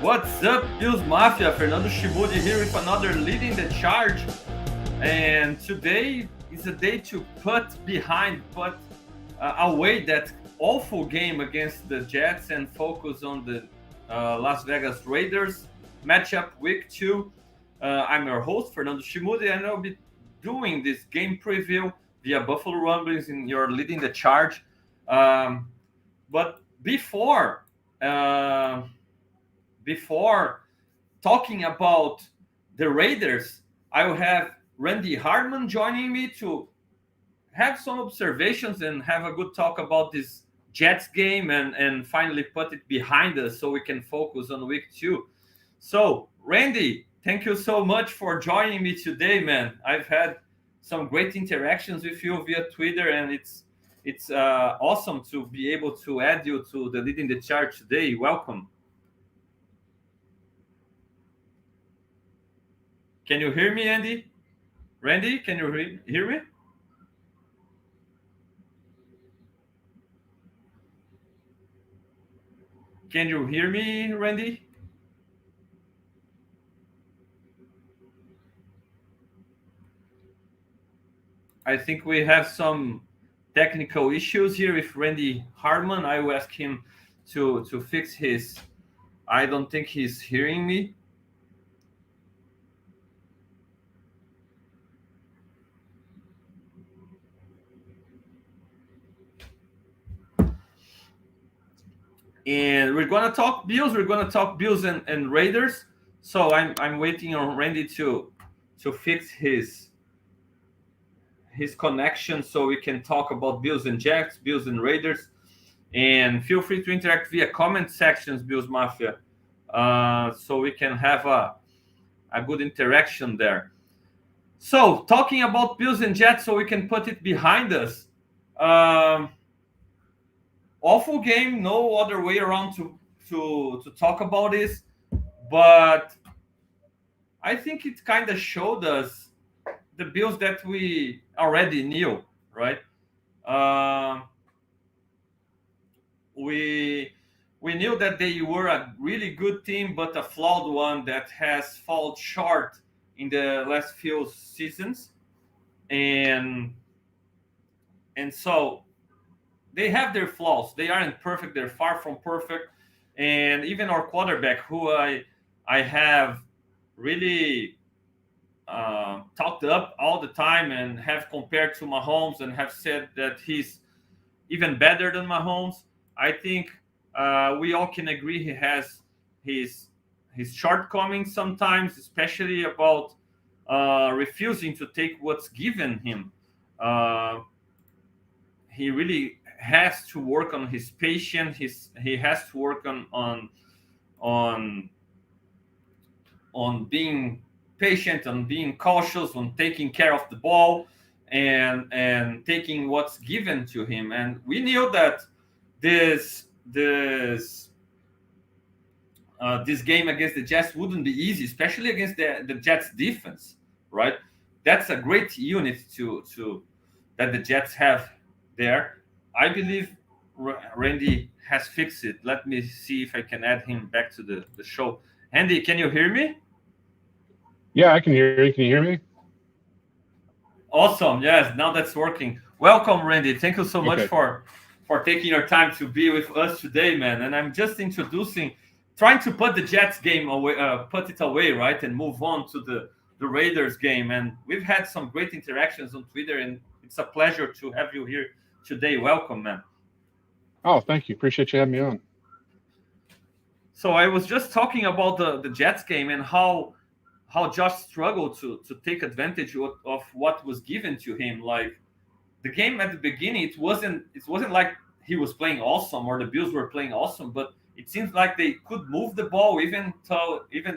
What's up, Bills Mafia? Fernando Schmude here with another Leading the Charge. And today is a day to put away that awful game against the Jets and focus on the Las Vegas Raiders matchup week 2. I'm your host, Fernando Schmude, and I'll be doing this game preview via Buffalo Rumblings in your Leading the Charge. But before talking about the Raiders, I will have Randy Hardman joining me to have some observations and have a good talk about this Jets game and finally put it behind us so we can focus on week 2. So, Randy, thank you so much for joining me today, man. I've had some great interactions with you via Twitter, and it's awesome to be able to add you to the Leading the Charge today. Welcome. Can you hear me, Andy? Randy, can you hear me? Can you hear me, Randy? I think we have some technical issues here with Randy Hardman. I will ask him to fix his. I don't think he's hearing me. And we're gonna talk Bills. We're gonna talk Bills and Raiders. So I'm waiting on Randy to fix his connection so we can talk about Bills and Jets, Bills and Raiders. And feel free to interact via comment sections, Bills Mafia, so we can have a good interaction there. So talking about Bills and Jets, so we can put it behind us. Awful game, no other way around to talk about this, but I think it kind of showed us the Bills that we already knew, right? We knew that they were a really good team, but a flawed one that has fallen short in the last few seasons, and so they have their flaws. They aren't perfect. They're far from perfect. And even our quarterback, who I have really talked up all the time and have compared to Mahomes and have said that he's even better than Mahomes. I think we all can agree he has his shortcomings sometimes, especially about refusing to take what's given him. He really has to work on his patience. He has to work on being patient, on being cautious, on taking care of the ball, and taking what's given to him. And we knew that this game against the Jets wouldn't be easy, especially against the Jets defense, right? That's a great unit to that the Jets have there. I believe Randy has fixed it. Let me see if I can add him back to the show. Andy, can you hear me? Yeah, I can hear you. Can you hear me? Awesome. Yes, now that's working. Welcome, Randy. Thank you so much Okay. for taking your time to be with us today, man. And I'm just trying to put the Jets game away, put it away, right, and move on to the Raiders game. And we've had some great interactions on Twitter, and it's a pleasure to have you here today. Welcome, man. Oh, thank you. Appreciate you having me on. So I was just talking about the Jets game and how Josh struggled to take advantage of what was given to him. Like the game at the beginning, it wasn't like he was playing awesome or the Bills were playing awesome, but it seems like they could move the ball even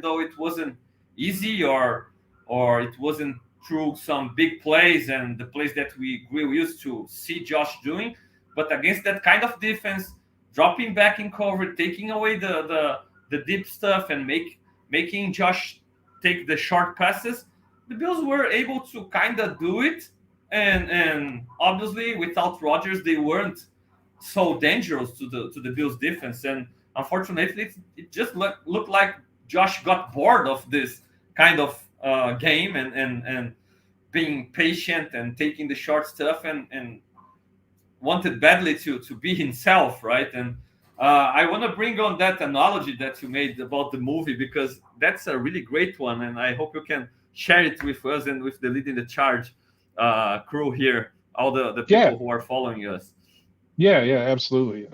though it wasn't easy or it wasn't through some big plays and the plays that we used to see Josh doing. But against that kind of defense, dropping back in cover, taking away the deep stuff and making Josh take the short passes, the Bills were able to kind of do it. And obviously without Rodgers, they weren't so dangerous to the Bills defense. And unfortunately, it just looked like Josh got bored of this kind of game and being patient and taking the short stuff and wanted badly to be himself, right? And I want to bring on that analogy that you made about the movie because that's a really great one, and I hope you can share it with us and with the Leading the Charge crew here, all the Yeah, people who are following us. yeah, absolutely.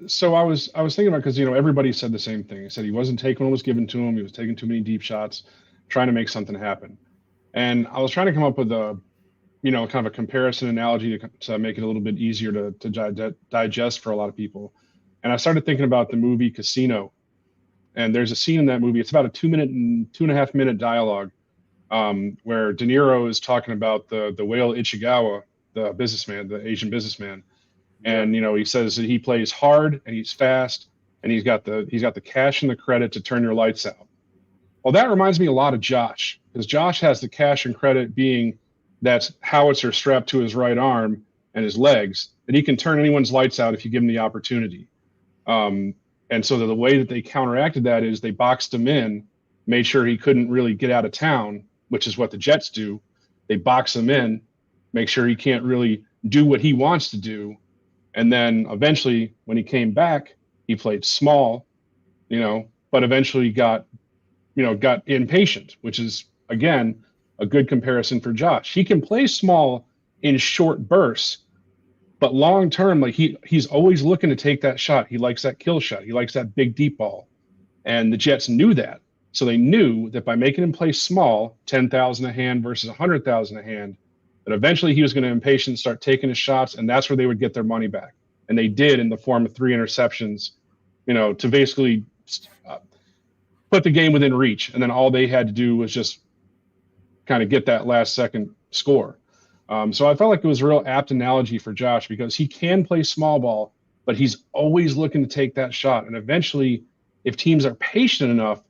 So I was thinking about because everybody said the same thing. He said he wasn't taking what was given to him. He was taking too many deep shots, trying to make something happen. And I was trying to come up with a kind of a comparison analogy to make it a little bit easier to digest for a lot of people. And I started thinking about the movie Casino. And there's a scene in that movie. It's about a 2 minute and 2.5 minute dialogue where De Niro is talking about the whale Ichigawa, the businessman, the Asian businessman, Yeah. and he says that he plays hard and he's fast and he's got the cash and the credit to turn your lights out. Well, that reminds me a lot of Josh because Josh has the cash and credit being that howitzer strapped to his right arm and his legs that he can turn anyone's lights out if you give him the opportunity. Um, and so the way that they counteracted that is they boxed him in, made sure he couldn't really get out of town, which is what the Jets do. They box him in, make sure he can't really do what he wants to do. And then eventually, when he came back, he played small, but eventually got impatient, which is again a good comparison for Josh. He can play small in short bursts, but long term, like he's always looking to take that shot. He likes that kill shot. He likes that big deep ball. And the Jets knew that. So they knew that by making him play small, 10,000 a hand versus 100,000 a hand, that eventually he was going to impatient, start taking his shots, and that's where they would get their money back. And they did in the form of 3 interceptions, to basically uh, put the game within reach. And then all they had to do was just kind of get that last second score. So I felt like it was a real apt analogy for Josh because he can play small ball, but he's always looking to take that shot. And eventually, if teams are patient enough,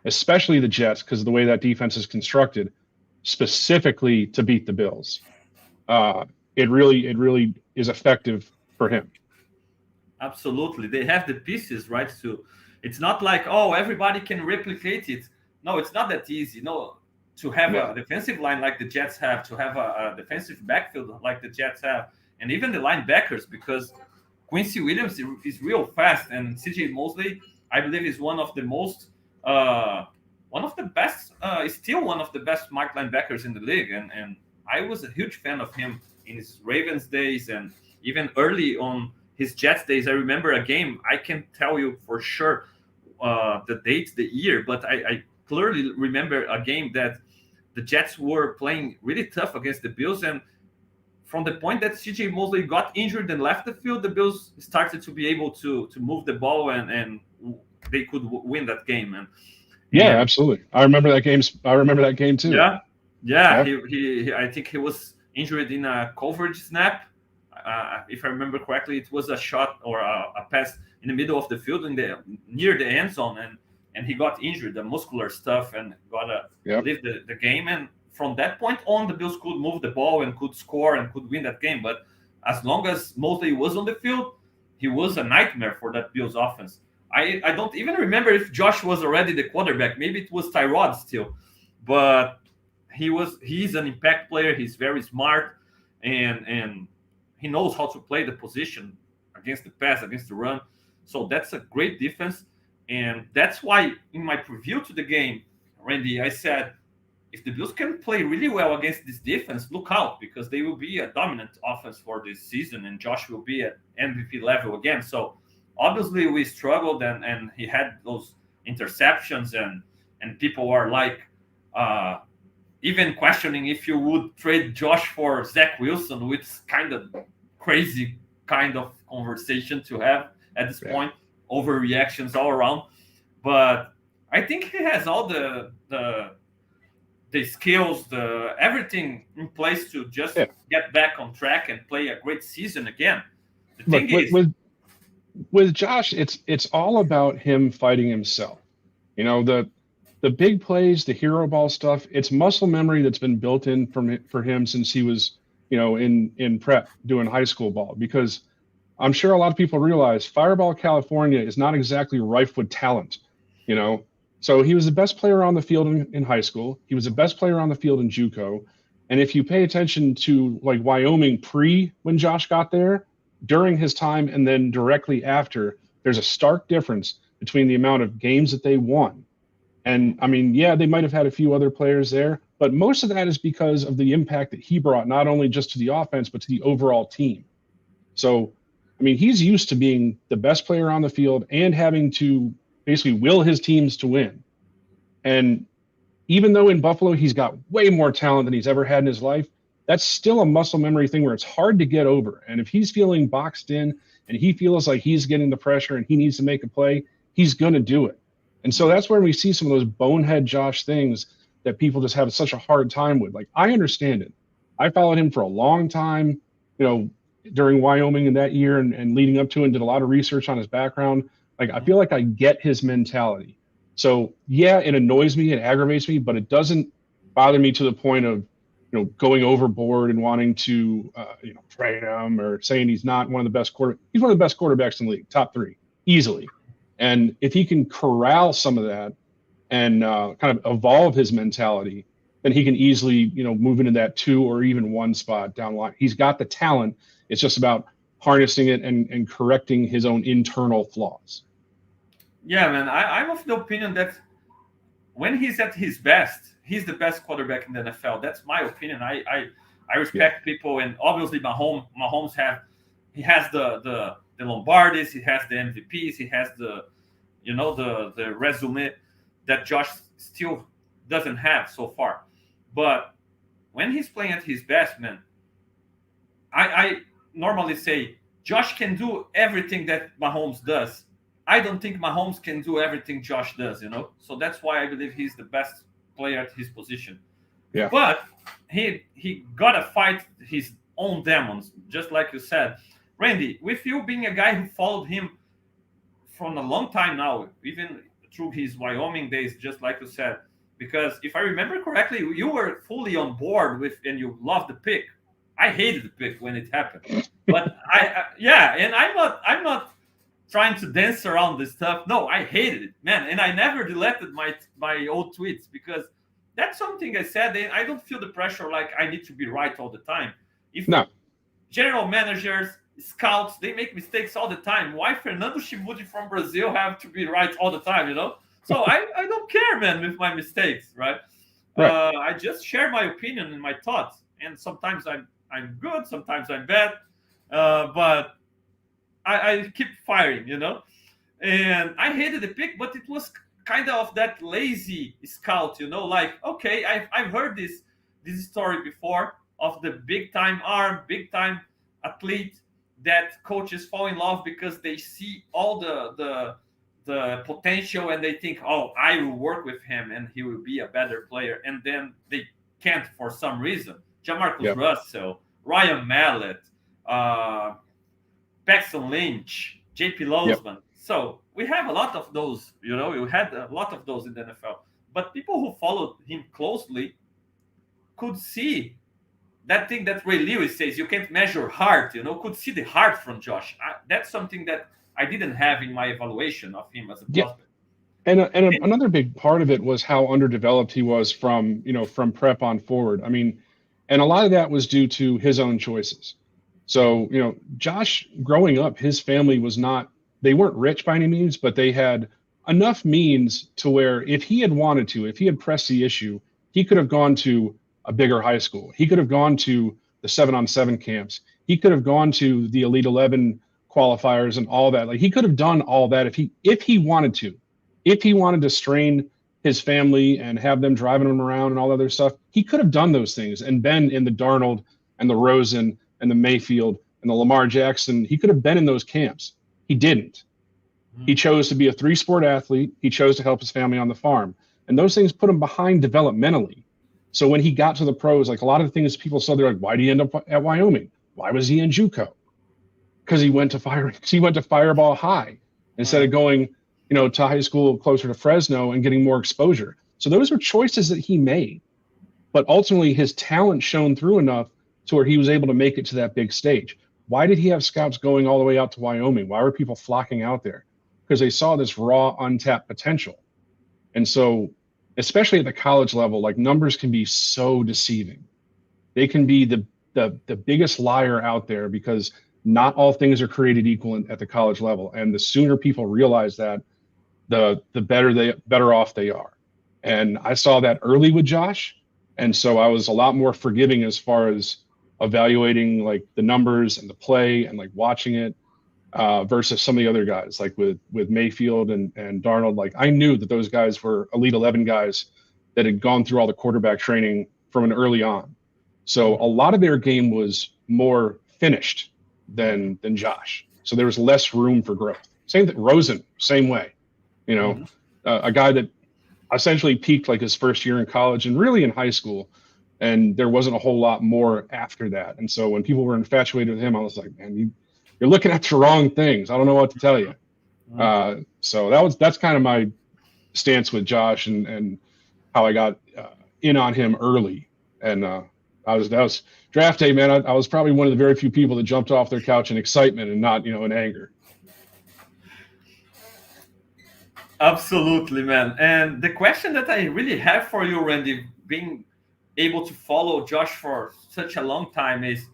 especially the Jets, because of the way that defense is constructed, specifically to beat the Bills, uh, it really is effective for him. Absolutely, they have the pieces, right? So it's not like, oh, everybody can replicate it. No, it's not that easy. No, to have Yeah, a defensive line like the Jets have, to have a defensive backfield like the Jets have, and even the linebackers, because Quincy Williams is real fast, and CJ Mosley, I believe, is uh, one of the best, is still one of the best mark linebackers in the league, and I was a huge fan of him in his Ravens days, and even early on his Jets days. I remember a game. I can tell you for sure the date, the year, but I clearly remember a game that the Jets were playing really tough against the Bills, and from the point that CJ Mosley got injured and left the field, the Bills started to be able to move the ball and they could win that game. yeah, And absolutely. I remember that game too. yeah, yeah, Yep, I think he was injured in a coverage snap. If I remember correctly, it was a shot or a pass in the middle of the field in the near the end zone, and he got injured, the muscular stuff, and got to yep, leave the game. And from that point on, the Bills could move the ball and could score and could win that game. But as long as Mosley was on the field, he was a nightmare for that Bills offense. I don't even remember if Josh was already the quarterback. Maybe it was Tyrod still, but he's an impact player. He's very smart, and he knows how to play the position against the pass, against the run. So that's a great defense, and that's why in my preview to the game, Randy, I said if the Bills can play really well against this defense, look out because they will be a dominant offense for this season, and Josh will be at MVP level again. So obviously we struggled, and he had those interceptions, and people are like uh, even questioning if you would trade Josh for Zach Wilson, which is kind of crazy kind of conversation to have at this yeah, point. Overreactions all around, but I think he has all the skills, the everything in place to just yeah. get back on track and play a great season again. The Look, thing with is, with with Josh, it's all about him fighting himself. The big plays, the hero ball stuff. It's muscle memory that's been built in for him since he was in prep doing high school ball because I'm sure a lot of people realize Fireball, California is not exactly rife with talent, you know. So he was the best player on the field in high school. He was the best player on the field in JUCO. And if you pay attention to like Wyoming pre when Josh got there, during his time, and then directly after, there's a stark difference between the amount of games that they won. And I mean, yeah, they might have had a few other players there, but most of that is because of the impact that he brought, not only just to the offense, but to the overall team. So, I mean, he's used to being the best player on the field and having to basically will his teams to win. And even though in Buffalo he's got way more talent than he's ever had in his life, that's still a muscle memory thing where it's hard to get over. And if he's feeling boxed in and he feels like he's getting the pressure and he needs to make a play, he's going to do it. And so that's where we see some of those bonehead Josh things that people just have such a hard time with. Like, I understand it. I followed him for a long time, you know, during Wyoming in that year and leading up to it, and did a lot of research on his background. Like, I feel like I get his mentality. So yeah, it annoys me, it aggravates me, but it doesn't bother me to the point of, you know, going overboard and wanting to, you know, trade him or saying he's not one of the best he's one of the best quarterbacks in the league, top 3, easily. And if he can corral some of that and kind of evolve his mentality, then he can easily, you know, move into that 2 or even 1 spot down the line. He's got the talent. It's just about harnessing it and correcting his own internal flaws. Yeah, man, I'm of the opinion that when he's at his best, he's the best quarterback in the NFL. That's my opinion. I respect people, and obviously Mahomes has the Lombardis, he has the MVPs, he has the, you know, the resume that Josh still doesn't have so far. But when he's playing at his best, man, I normally say Josh can do everything that Mahomes does. I don't think Mahomes can do everything Josh does, you know? So that's why I believe he's the best player at his position. Yeah. But he gotta fight his own demons, just like you said. Randy, with you being a guy who followed him from a long time now, even through his Wyoming days, just like you said, because if I remember correctly, you were fully on board with and you loved the pick. I hated the pick when it happened. But yeah, and I'm not trying to dance around this stuff. No, I hated it, man. And I never deleted my old tweets because that's something I said. And I don't feel the pressure like I need to be right all the time. If No. general managers, scouts, they make mistakes all the time. Why Fernando Schmude from Brazil have to be right all the time, you know? So I don't care, man, with my mistakes, right? Right. I just share my opinion and my thoughts. And sometimes I'm good, sometimes I'm bad. But I keep firing, you know. And I hated the pick, but it was kind of that lazy scout, you know. Like, okay, I've heard this story before of the big time arm, big time athlete that coaches fall in love because they see all the potential and they think, oh, I will work with him and he will be a better player, and then they can't for some reason. Jamarcus Russell, Ryan Mallett, Paxton Lynch, JP Losman. Yep. So we have a lot of those, you know, we had a lot of those in the NFL. But people who followed him closely could see that thing that Ray Lewis says, you can't measure heart, you know, could see the heart from Josh. That's something that I didn't have in my evaluation of him as a prospect. And another big part of it was how underdeveloped he was from, you know, from prep on forward. I mean, and a lot of that was due to his own choices. So, you know, Josh growing up, his family was not, they weren't rich by any means, but they had enough means to where if he had wanted to, if he had pressed the issue, he could have gone to a bigger high school. He could have gone to the 7-on-7 camps. He could have gone to the Elite 11 qualifiers and all that. Like, he could have done all that if he wanted to. If he wanted to strain his family and have them driving him around and all other stuff, he could have done those things and been in the Darnold and the Rosen and the Mayfield and the Lamar Jackson. He could have been in those camps. He didn't. He chose to be a 3-sport athlete. He chose to help his family on the farm. And those things put him behind developmentally. So when he got to the pros, like a lot of the things people said, they're like, why did he end up at Wyoming? Why was he in JUCO? Because he went to Fireball High instead of going, you know, to high school closer to Fresno and getting more exposure. So those were choices that he made. But ultimately his talent shone through enough to where he was able to make it to that big stage. why did he have scouts going all the way out to Wyoming? Why were people flocking out there? Because they saw this raw, untapped potential. And so, especially at the college level, like numbers can be so deceiving. They can be the biggest liar out there because not all things are created equal at the college level. And the sooner people realize that, the better off they are. And I saw that early with Josh. And so I was a lot more forgiving as far as evaluating like the numbers and the play and like watching it versus some of the other guys, like with Mayfield and Darnold. Like I knew that those guys were Elite 11 guys that had gone through all the quarterback training from an early on. So a lot of their game was more finished than Josh. So there was less room for growth. Same thing, Rosen, same way. You know, a guy that essentially peaked like his first year in college and really in high school. And there wasn't a whole lot more after that. And so when people were infatuated with him, I was like, man, you're looking at the wrong things. I don't know what to tell you. So that's kind of my stance with Josh and how I got in on him early. And that was draft day, man. I was probably one of the very few people that jumped off their couch in excitement and not, in anger. Absolutely, man. And the question that I really have for you, Randy, being able to follow Josh for such a long time, is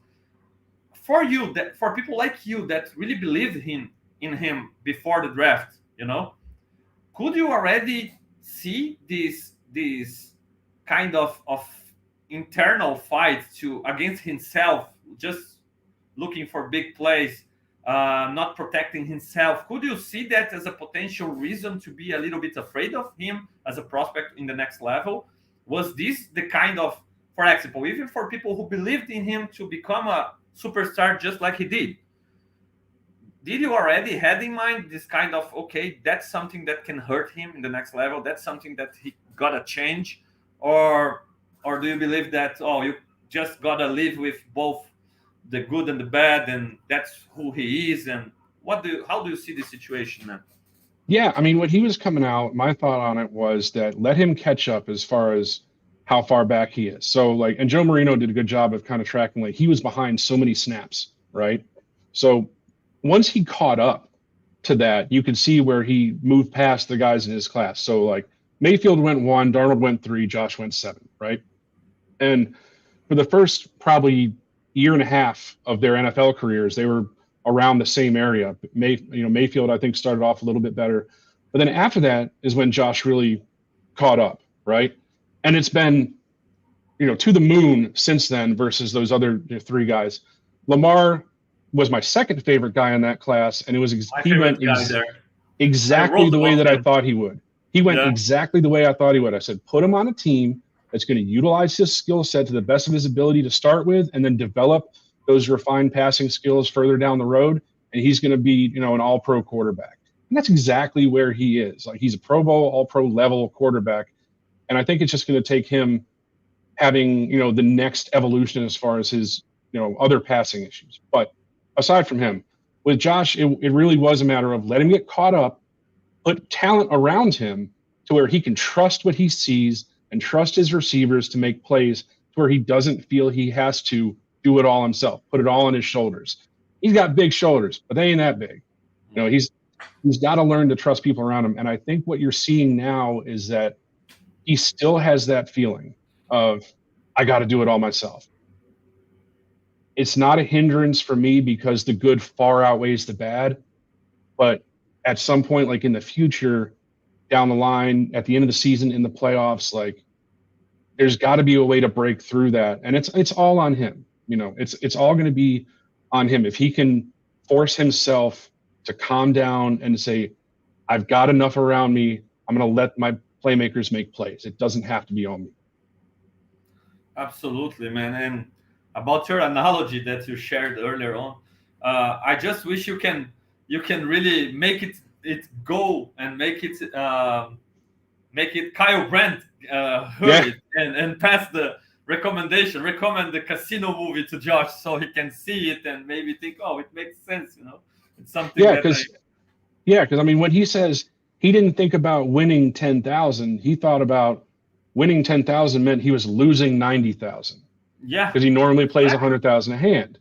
for you, that for people like you that really believed in him before the draft, could you already see this kind of internal fight against himself, just looking for big plays, not protecting himself? Could you see that as a potential reason to be a little bit afraid of him as a prospect in the next level? Was this the kind of, for example, even for people who believed in him to become a superstar just like he did you already had in mind this kind of, okay, that's something that can hurt him in the next level, that's something that he gotta change? Or do you believe that, you just gotta live with both the good and the bad, and that's who he is? And how do you see the situation, man? Yeah, I mean, when he was coming out, my thought on it was that let him catch up as far as how far back he is. So like, and Joe Marino did a good job of kind of tracking, like he was behind so many snaps, right? So once he caught up to that, you could see where he moved past the guys in his class. So like Mayfield went 1, Darnold went 3, Josh went 7, right? And for the first probably year and a half of their NFL careers, they were around the same area. Mayfield, I think, started off a little bit better. But then after that is when Josh really caught up, right? And it's been, to the moon since then versus those other 3 guys. Lamar was my second favorite guy in that class, and he went exactly the way that I thought he would. He went exactly the way I thought he would. I said, put him on a team that's going to utilize his skill set to the best of his ability to start with, and then develop those refined passing skills further down the road, and he's going to be, an all-pro quarterback. And that's exactly where he is. Like, he's a Pro Bowl, all-pro level quarterback, and I think it's just going to take him having, the next evolution as far as his, other passing issues. But aside from him, with Josh, it really was a matter of let him get caught up, put talent around him to where he can trust what he sees and trust his receivers to make plays to where he doesn't feel he has to do it all himself, put it all on his shoulders. He's got big shoulders, but they ain't that big. He's got to learn to trust people around him. And I think what you're seeing now is that he still has that feeling of, I got to do it all myself. It's not a hindrance for me because the good far outweighs the bad. But at some point, like in the future, down the line, at the end of the season, in the playoffs, like there's got to be a way to break through that. And it's all on him. It's all going to be on him. If he can force himself to calm down and say, I've got enough around me, I'm going to let my playmakers make plays. It doesn't have to be on me. Absolutely, man. And about your analogy that you shared earlier on, I just wish you can really make it go and make it Kyle Brandt hurry and pass the recommend the casino movie to Josh so he can see it and maybe think, oh, it makes sense, it's something. Because I mean, when he says he didn't think about winning 10,000, he thought about winning 10,000 meant he was losing 90,000. Yeah, because he normally plays 100,000 a hand.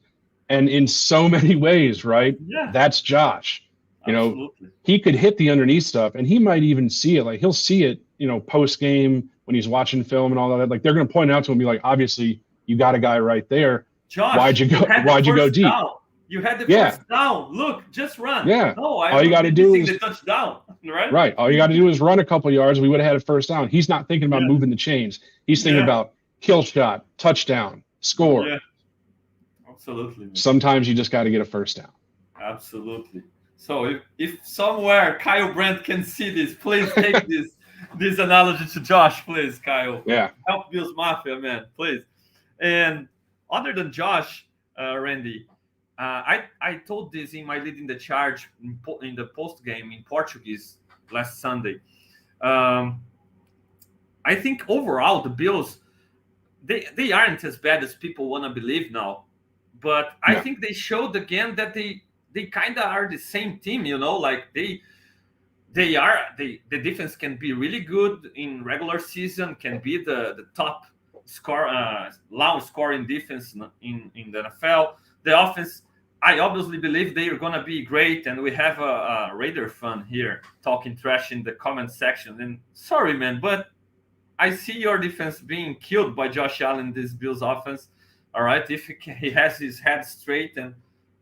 And in so many ways, right? Yeah, That's Josh. You know, absolutely. he could hit the underneath stuff and he might even see it. Like he'll see it, post game when he's watching film and all that. Like they're going to point it out to him and be like, obviously, you got a guy right there. Why'd Josh, you you go? had the Why'd you go first deep? down. You had the Yeah. first down. Look, just run. Yeah. No, I All you will got be to do missing the is touchdown, right? right. All you got to do is run a couple yards. We would have had a first down. He's not thinking about Yeah, moving the chains. He's thinking yeah, about kill shot, touchdown, score. yeah, absolutely, man. Sometimes you just got to get a first down. Absolutely. So if somewhere Kyle Brandt can see this, please take this analogy to Josh, please, Kyle. Yeah. Help Bills Mafia, man, please. And other than Josh, Randy, I told this in my leading the charge in the post game in Portuguese last Sunday. Um, I think overall the Bills they aren't as bad as people want to believe now, but I No. think they showed again that they kind of are the same team. Like the defense can be really good in regular season, can be the top score low scoring defense in the NFL. The offense, I obviously believe they are gonna be great, and we have a Raider fan here talking trash in the comment section. And sorry, man, but I see your defense being killed by Josh Allen, this Bills offense. All right, if he has his head straight, and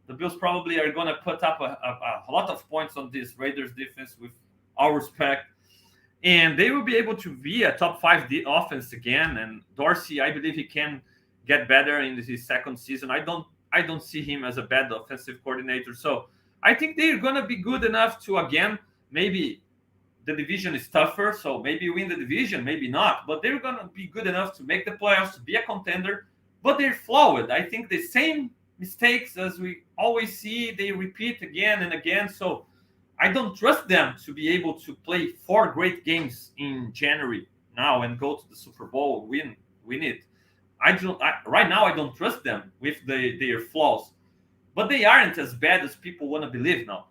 the Bills probably are going to put up a lot of points on this Raiders defense with all respect. And they will be able to be a top five offense again. And Dorsey, I believe he can get better in his second season. I don't see him as a bad offensive coordinator. So I think they're going to be good enough to again maybe the division is tougher, so maybe win the division, maybe not. But they're gonna be good enough to make the playoffs, to be a contender. But they're flawed. I think the same mistakes as we always see, they repeat again and again. So I don't trust them to be able to play four great games in January now and go to the Super Bowl, win it. Right now. I don't trust them with their flaws, but they aren't as bad as people want to believe now.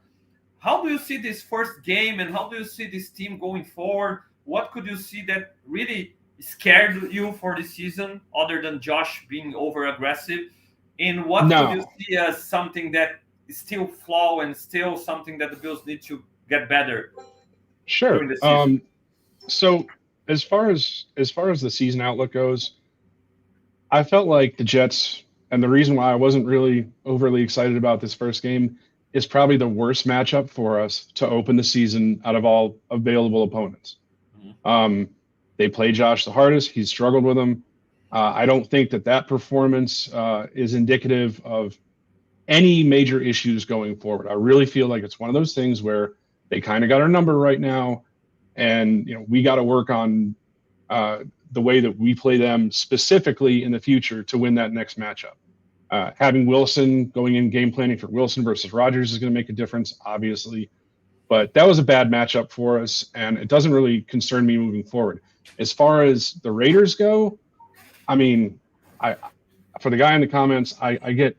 How do you see this first game and how do you see this team going forward? What could you see that really scared you for the season other than Josh being over aggressive? And what could you No. see as something that is still flaw and still something that the Bills need to get better during Sure. the season? So as far as the season outlook goes, I felt like the Jets, and the reason why I wasn't really overly excited about this first game is probably the worst matchup for us to open the season out of all available opponents. Mhm. They play Josh the hardest. He's struggled with them. I don't think that performance is indicative of any major issues going forward. I really feel like it's one of those things where they kind of got our number right now, and we got to work on uh, the way that we play them specifically in the future to win that next matchup. Having Wilson going in game planning for Wilson versus Rodgers is going to make a difference, obviously. But that was a bad matchup for us, and it doesn't really concern me moving forward. As far as the Raiders go, I mean, I for the guy in the comments, I get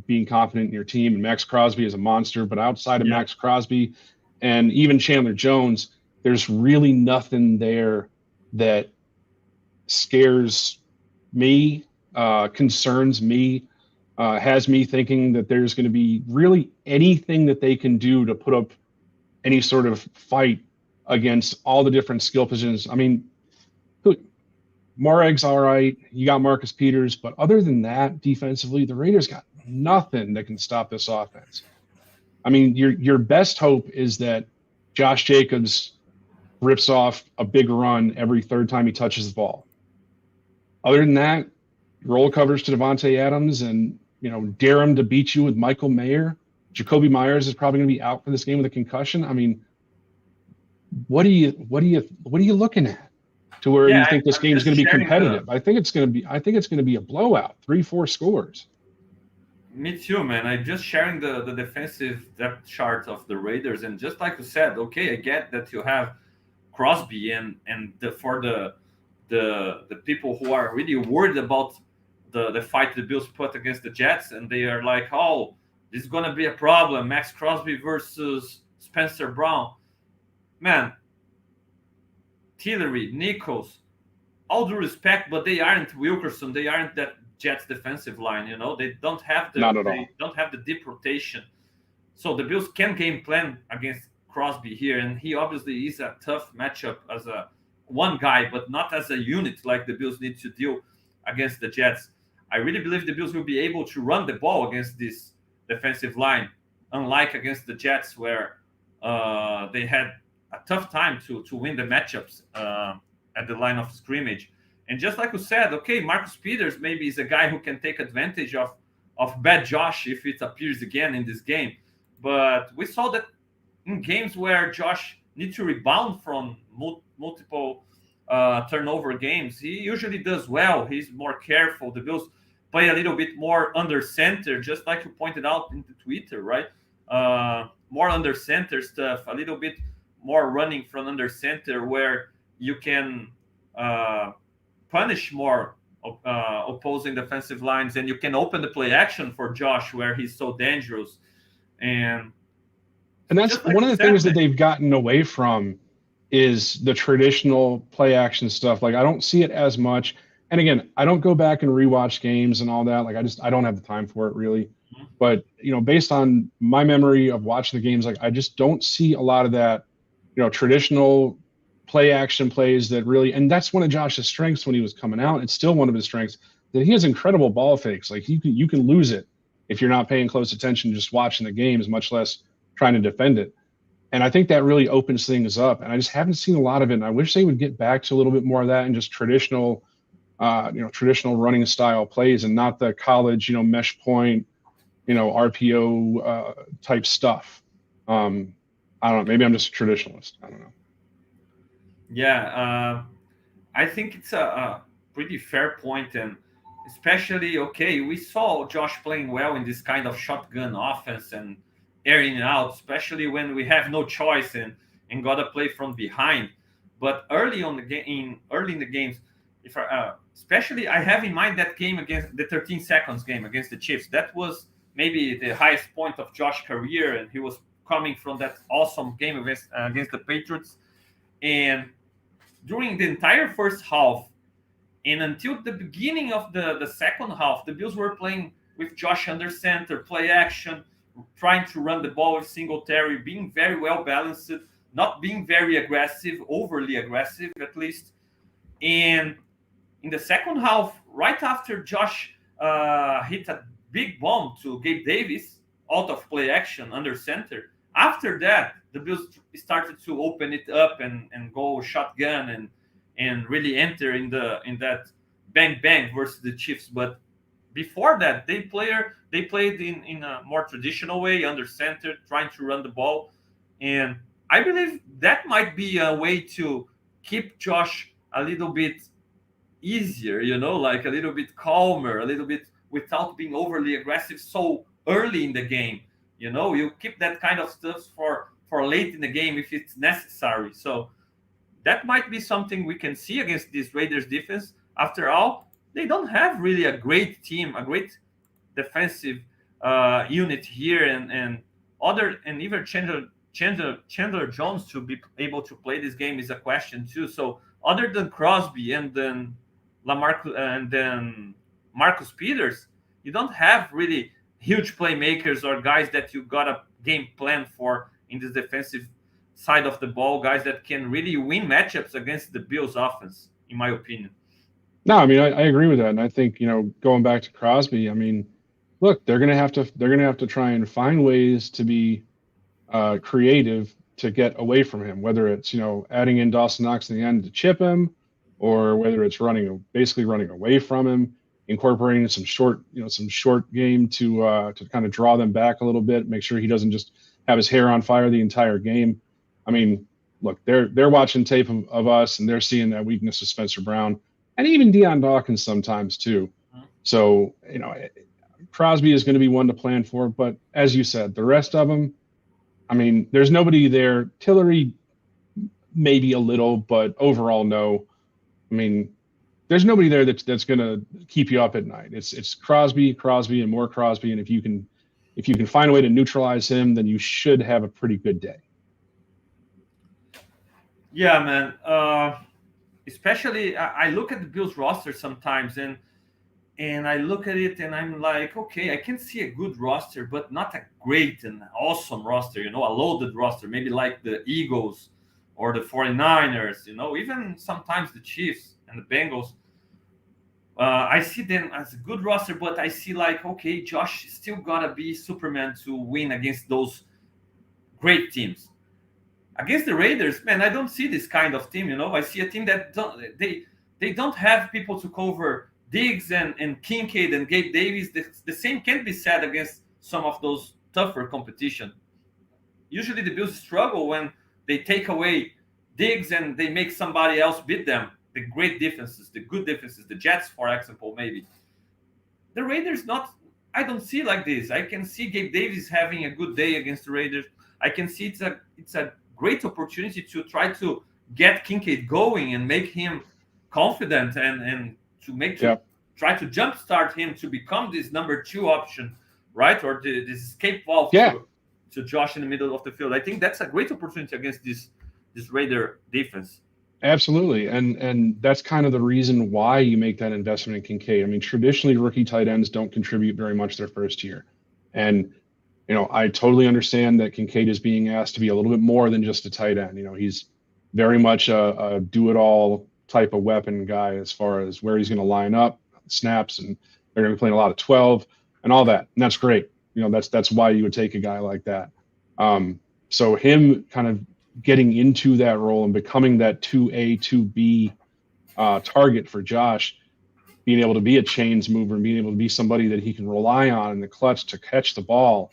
being confident in your team, and Max Crosby is a monster. But outside of Yeah, Max Crosby and even Chandler Jones, there's really nothing there that scares me, concerns me, has me thinking that there's going to be really anything that they can do to put up any sort of fight against all the different skill positions. I mean, Moreg's all right. You got Marcus Peters, but other than that, defensively, the Raiders got nothing that can stop this offense. I mean, your best hope is that Josh Jacobs rips off a big run every third time he touches the ball. Other than that, roll covers to Devontae Adams and dare him to beat you with Michael Mayer. Jacoby Myers is probably going to be out for this game with a concussion. I mean, what are you looking at to where yeah. you think this I'm game's just going to be sharing the. competitive? I think it's going to be a blowout, 3-4 scores. Me too, man. I just sharing the defensive depth chart of the Raiders, and just like you said, okay, I get that you have Crosby and for the people who are really worried about the fight the Bills put against the Jets, and they are like, oh, this is gonna be a problem. Max Crosby versus Spencer Brown, man. Tillery, Nichols, all due respect, but they aren't Wilkerson. They aren't that Jets defensive line. They don't have Not at all. the deep rotation, so the Bills can game plan against Crosby here, and he obviously is a tough matchup as a one guy, but not as a unit like the Bills need to deal against the Jets. I really believe the Bills will be able to run the ball against this defensive line, unlike against the Jets, where they had a tough time to win the matchups at the line of scrimmage. And just like you said, okay, Marcus Peters maybe is a guy who can take advantage of bad Josh if it appears again in this game. But we saw that in games where Josh needs to rebound from multiple turnover games, he usually does well. He's more careful. The Bills play a little bit more under center, just like you pointed out in the Twitter, right? More under center stuff, a little bit more running from under center where you can punish more opposing defensive lines, and you can open the play action for Josh where he's so dangerous. And that's like one of the said, things that they've gotten away from is the traditional play action stuff. Like I don't see it as much. And again, I don't go back and rewatch games and all that. Like I don't have the time for it really. But based on my memory of watching the games, like I just don't see a lot of that, traditional play action plays that really, and that's one of Josh's strengths when he was coming out. It's still one of his strengths that he has incredible ball fakes. Like you can lose it if you're not paying close attention, just watching the games, much less trying to defend it. And I think that really opens things up. And I just haven't seen a lot of it. And I wish they would get back to a little bit more of that and just traditional, traditional running style plays and not the college, mesh point, RPO type stuff. I don't know. Maybe I'm just a traditionalist. I don't know. Yeah, I think it's a pretty fair point, and especially okay, we saw Josh playing well in this kind of shotgun offense and airing it out, especially when we have no choice and gotta play from behind. But early in the games, if especially I have in mind that game against the 13 seconds game against the Chiefs. That was maybe the highest point of Josh's career, and he was coming from that awesome game against the Patriots. And during the entire first half and until the beginning of the second half, the Bills were playing with Josh under center, play action, trying to run the ball with Singletary, being very well balanced, not being very aggressive, overly aggressive at least. And in the second half, right after Josh hit a big bomb to Gabe Davis out of play action under center, after that, the Bills started to open it up and go shotgun and really enter in that bang bang versus the Chiefs. But before that, they played in a more traditional way under center, trying to run the ball. And I believe that might be a way to keep Josh a little bit easier, like a little bit calmer, a little bit without being overly aggressive so early in the game. You keep that kind of stuff for late in the game if it's necessary. So that might be something we can see against this Raiders defense. After all, they don't have really a great team, a great defensive unit here, and even Chandler Jones to be able to play this game is a question too. So other than Crosby and then Marcus Peters, you don't have really huge playmakers or guys that you got a game plan for in this defensive side of the ball, guys that can really win matchups against the Bills offense, in my opinion. No, I mean I agree with that, and I think going back to Crosby, I mean, look, they're gonna have to try and find ways to be creative to get away from him, whether it's adding in Dawson Knox in the end to chip him, or whether it's basically running away from him, incorporating some short game to kind of draw them back a little bit, make sure he doesn't just have his hair on fire the entire game. I mean, look, they're watching tape of us and they're seeing that weakness of Spencer Brown and even Deion Dawkins sometimes too. So Crosby is going to be one to plan for, but as you said, the rest of them, I mean, there's nobody there. Tillery, maybe a little, but overall, no. I mean, there's nobody there that's going to keep you up at night. It's Crosby, and more Crosby, and if you can find a way to neutralize him, then you should have a pretty good day. Yeah, man. Especially, I look at the Bills roster sometimes, and and I look at it and I'm like, okay, I can see a good roster, but not a great and awesome roster, a loaded roster, maybe like the Eagles or the 49ers, even sometimes the Chiefs and the Bengals. I see them as a good roster, but I see like, okay, Josh still gotta be Superman to win against those great teams. Against the Raiders, man, I don't see this kind of team. I see a team that they don't have people to cover Diggs and Kincaid and Gabe Davis. The same can't be said against some of those tougher competition. Usually the Bills struggle when they take away Diggs and they make somebody else beat them. The great defenses, the good defenses, the Jets, for example, maybe. The Raiders not. I don't see like this. I can see Gabe Davis having a good day against the Raiders. I can see it's a great opportunity to try to get Kincaid going and make him confident and to make to Yep. try to jumpstart him to become this number two option, right? Or this escape valve Yeah, to Josh in the middle of the field. I think that's a great opportunity against this Raider defense. absolutely. And that's kind of the reason why you make that investment in Kincaid. I mean, traditionally rookie tight ends don't contribute very much their first year. And I totally understand that Kincaid is being asked to be a little bit more than just a tight end. He's very much a do-it-all type of weapon guy as far as where he's going to line up, snaps, and they're going to be playing a lot of 12 and all that. And that's great. That's why you would take a guy like that. So him kind of getting into that role and becoming that 2A, 2B target for Josh, being able to be a chains mover and being able to be somebody that he can rely on in the clutch to catch the ball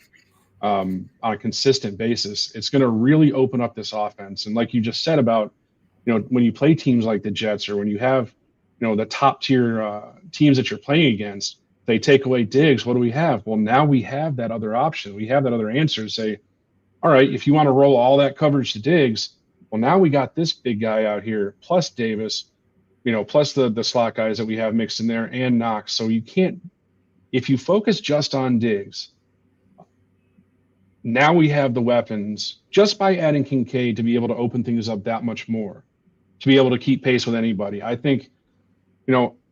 on a consistent basis, it's going to really open up this offense. And like you just said about, when you play teams like the Jets or when you have, the top tier teams that you're playing against, they take away Diggs. What do we have? Well, now we have that other option. We have that other answer to say, all right, if you want to roll all that coverage to Diggs, well, now we got this big guy out here, plus Davis, plus the slot guys that we have mixed in there and Knox. So you can't, if you focus just on Diggs, now we have the weapons just by adding Kincaid to be able to open things up that much more, to be able to keep pace with anybody. I think,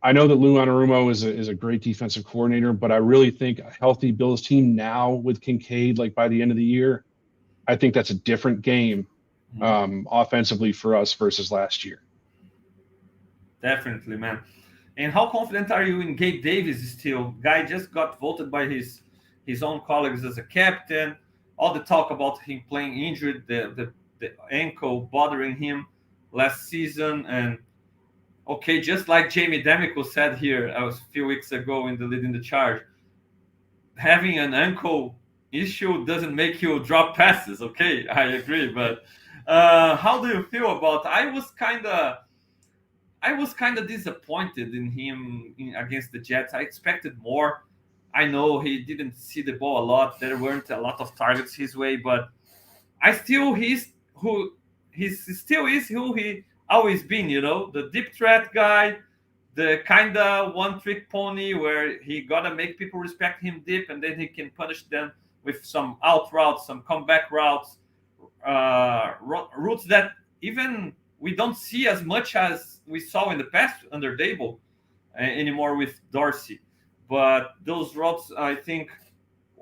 I know that Lou Anarumo is a great defensive coordinator, but I really think a healthy Bills team now with Kincaid, like by the end of the year, I think that's a different game offensively for us versus last year. Definitely, man. And how confident are you in Gabe Davis still? Guy just got voted by his own colleagues as a captain. All the talk about him playing injured, the ankle bothering him last season. And okay, just like Jamie Demico said here a few weeks ago in the Leading the Charge, having an ankle issue doesn't make you drop passes. Okay, I agree. But how do you feel about? I was kind of disappointed in him against the Jets. I expected more. I know he didn't see the ball a lot. There weren't a lot of targets his way, but I still he still is who he always been. The deep threat guy, the kind of one trick pony where he gotta make people respect him deep, and then he can punish them with some out routes, some comeback routes, routes that even we don't see as much as we saw in the past under Dable anymore with Dorsey. But those routes, I think,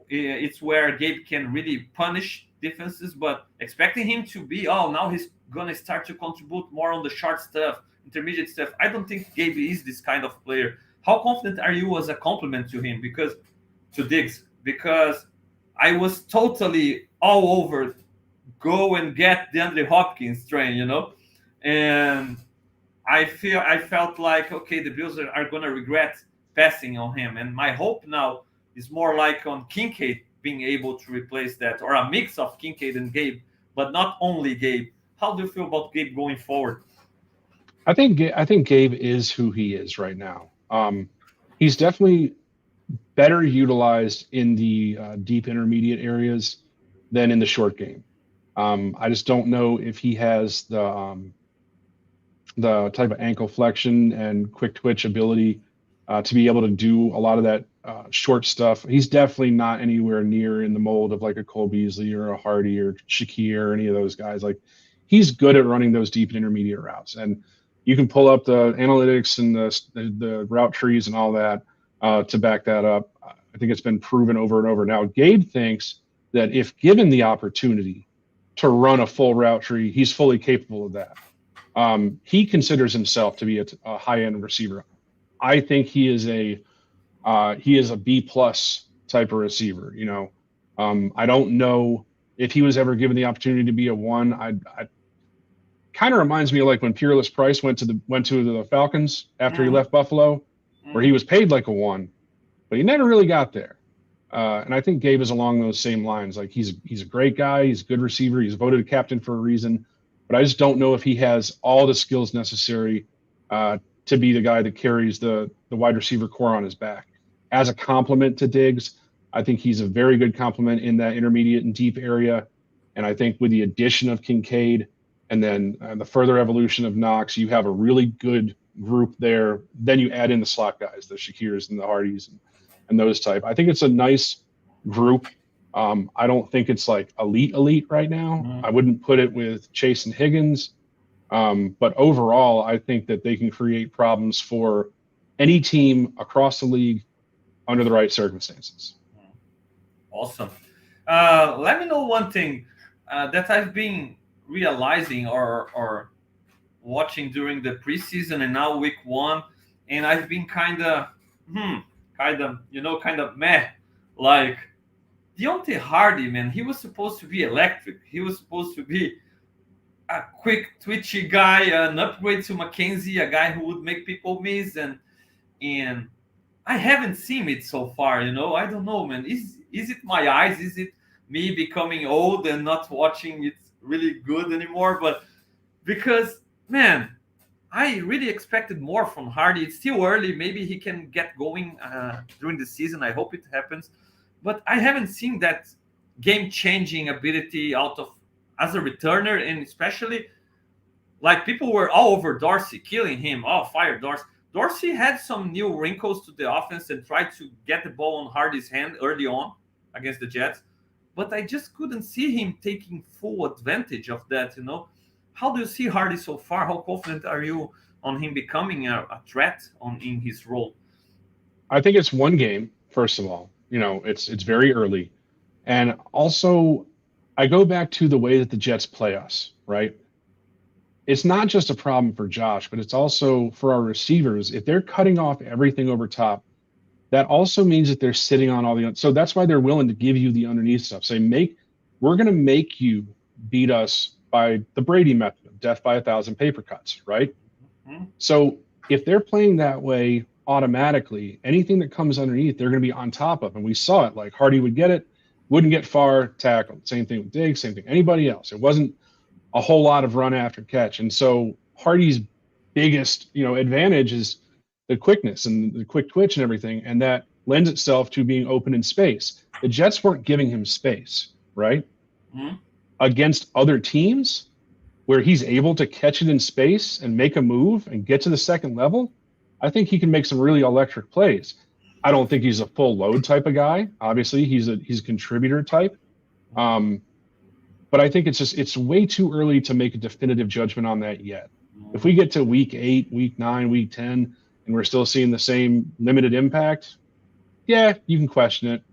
it's where Gabe can really punish defenses. But expecting him to be, oh, now he's gonna start to contribute more on the short stuff, intermediate stuff. I don't think Gabe is this kind of player. How confident are you as a compliment to him? Because to Diggs, because I was totally all over go and get DeAndre Hopkins train. And I felt like okay, the Bills are gonna regret passing on him, and my hope now is more like on Kincaid being able to replace that, or a mix of Kincaid and Gabe, but not only Gabe. How do you feel about Gabe going forward? I think Gabe is who he is right now. He's definitely better utilized in the deep intermediate areas than in the short game. I just don't know if he has the type of ankle flexion and quick twitch ability to be able to do a lot of that short stuff. He's definitely not anywhere near in the mold of like a Cole Beasley or a Hardy or Shakir or any of those guys. Like he's good at running those deep and intermediate routes, and you can pull up the analytics and the route trees and all that. to back that up. I think it's been proven over and over. Now, Gabe thinks that if given the opportunity to run a full route tree, he's fully capable of that. He considers himself to be a high end receiver. I think he is a B plus type of receiver. I don't know if he was ever given the opportunity to be a one. I kind of reminds me of like when Peerless Price went to the Falcons after he Mhm, left Buffalo, where he mhm. was paid like a one, but he never really got there. And I think Gabe is along those same lines. Like he's a great guy, he's a good receiver, he's voted a captain for a reason, but I just don't know if he has all the skills necessary to be the guy that carries the wide receiver core on his back. As a complement to Diggs, I think he's a very good complement in that intermediate and deep area. And I think with the addition of Kincaid and then the further evolution of Knox, you have a really good group there. Then you add in the slot guys, the Shakirs and the Hardys and those type. I think it's a nice group. I don't think it's like elite right now. I Mhm. wouldn't put it with Chase and Higgins. But overall, I think that they can create problems for any team across the league under the right circumstances. Awesome. Let me know one thing that I've been realizing or watching during the preseason and now week one, and I've been kind of meh. Like Deontay Hardy, man, he was supposed to be electric. He was supposed to be a quick, twitchy guy, an upgrade to Mackenzie, a guy who would make people miss, and I haven't seen it so far. I don't know, man. Is it my eyes? Is it me becoming old and not watching it really good anymore? But because, man, I really expected more from Hardy. It's still early. Maybe he can get going during the season. I hope it happens. But I haven't seen that game-changing ability out of as a returner, and especially like people were all over Dorsey, killing him. Oh, fire Dorsey. Dorsey had some new wrinkles to the offense and tried to get the ball on Hardy's hand early on against the Jets, but I just couldn't see him taking full advantage of that. How do you see Hardy so far? How confident are you on him becoming a threat in his role? I think it's one game, first of all. It's very early. And also I go back to the way that the Jets play us, right? It's not just a problem for Josh, but it's also for our receivers. If they're cutting off everything over top, that also means that they're sitting on all the. So that's why they're willing to give you the underneath stuff. Say, we're going to make you beat us by the Brady method of death by 1,000 paper cuts, right? Hmm? So if they're playing that way automatically, anything that comes underneath, they're going to be on top of. And we saw it. Like Hardy would get it, wouldn't get far, tackled. Same thing with Diggs, same thing. Anybody else? It wasn't a whole lot of run after catch. And so Hardy's biggest, advantage is the quickness and the quick twitch and everything. And that lends itself to being open in space. The Jets weren't giving him space, right? Hmm? Against other teams where he's able to catch it in space and make a move and get to the second level, I think he can make some really electric plays. I don't think he's a full load type of guy. Obviously, he's a contributor type. Um, but I think it's way too early to make a definitive judgment on that yet. If we get to week 8, week 9, week 10, and we're still seeing the same limited impact, yeah, you can question it.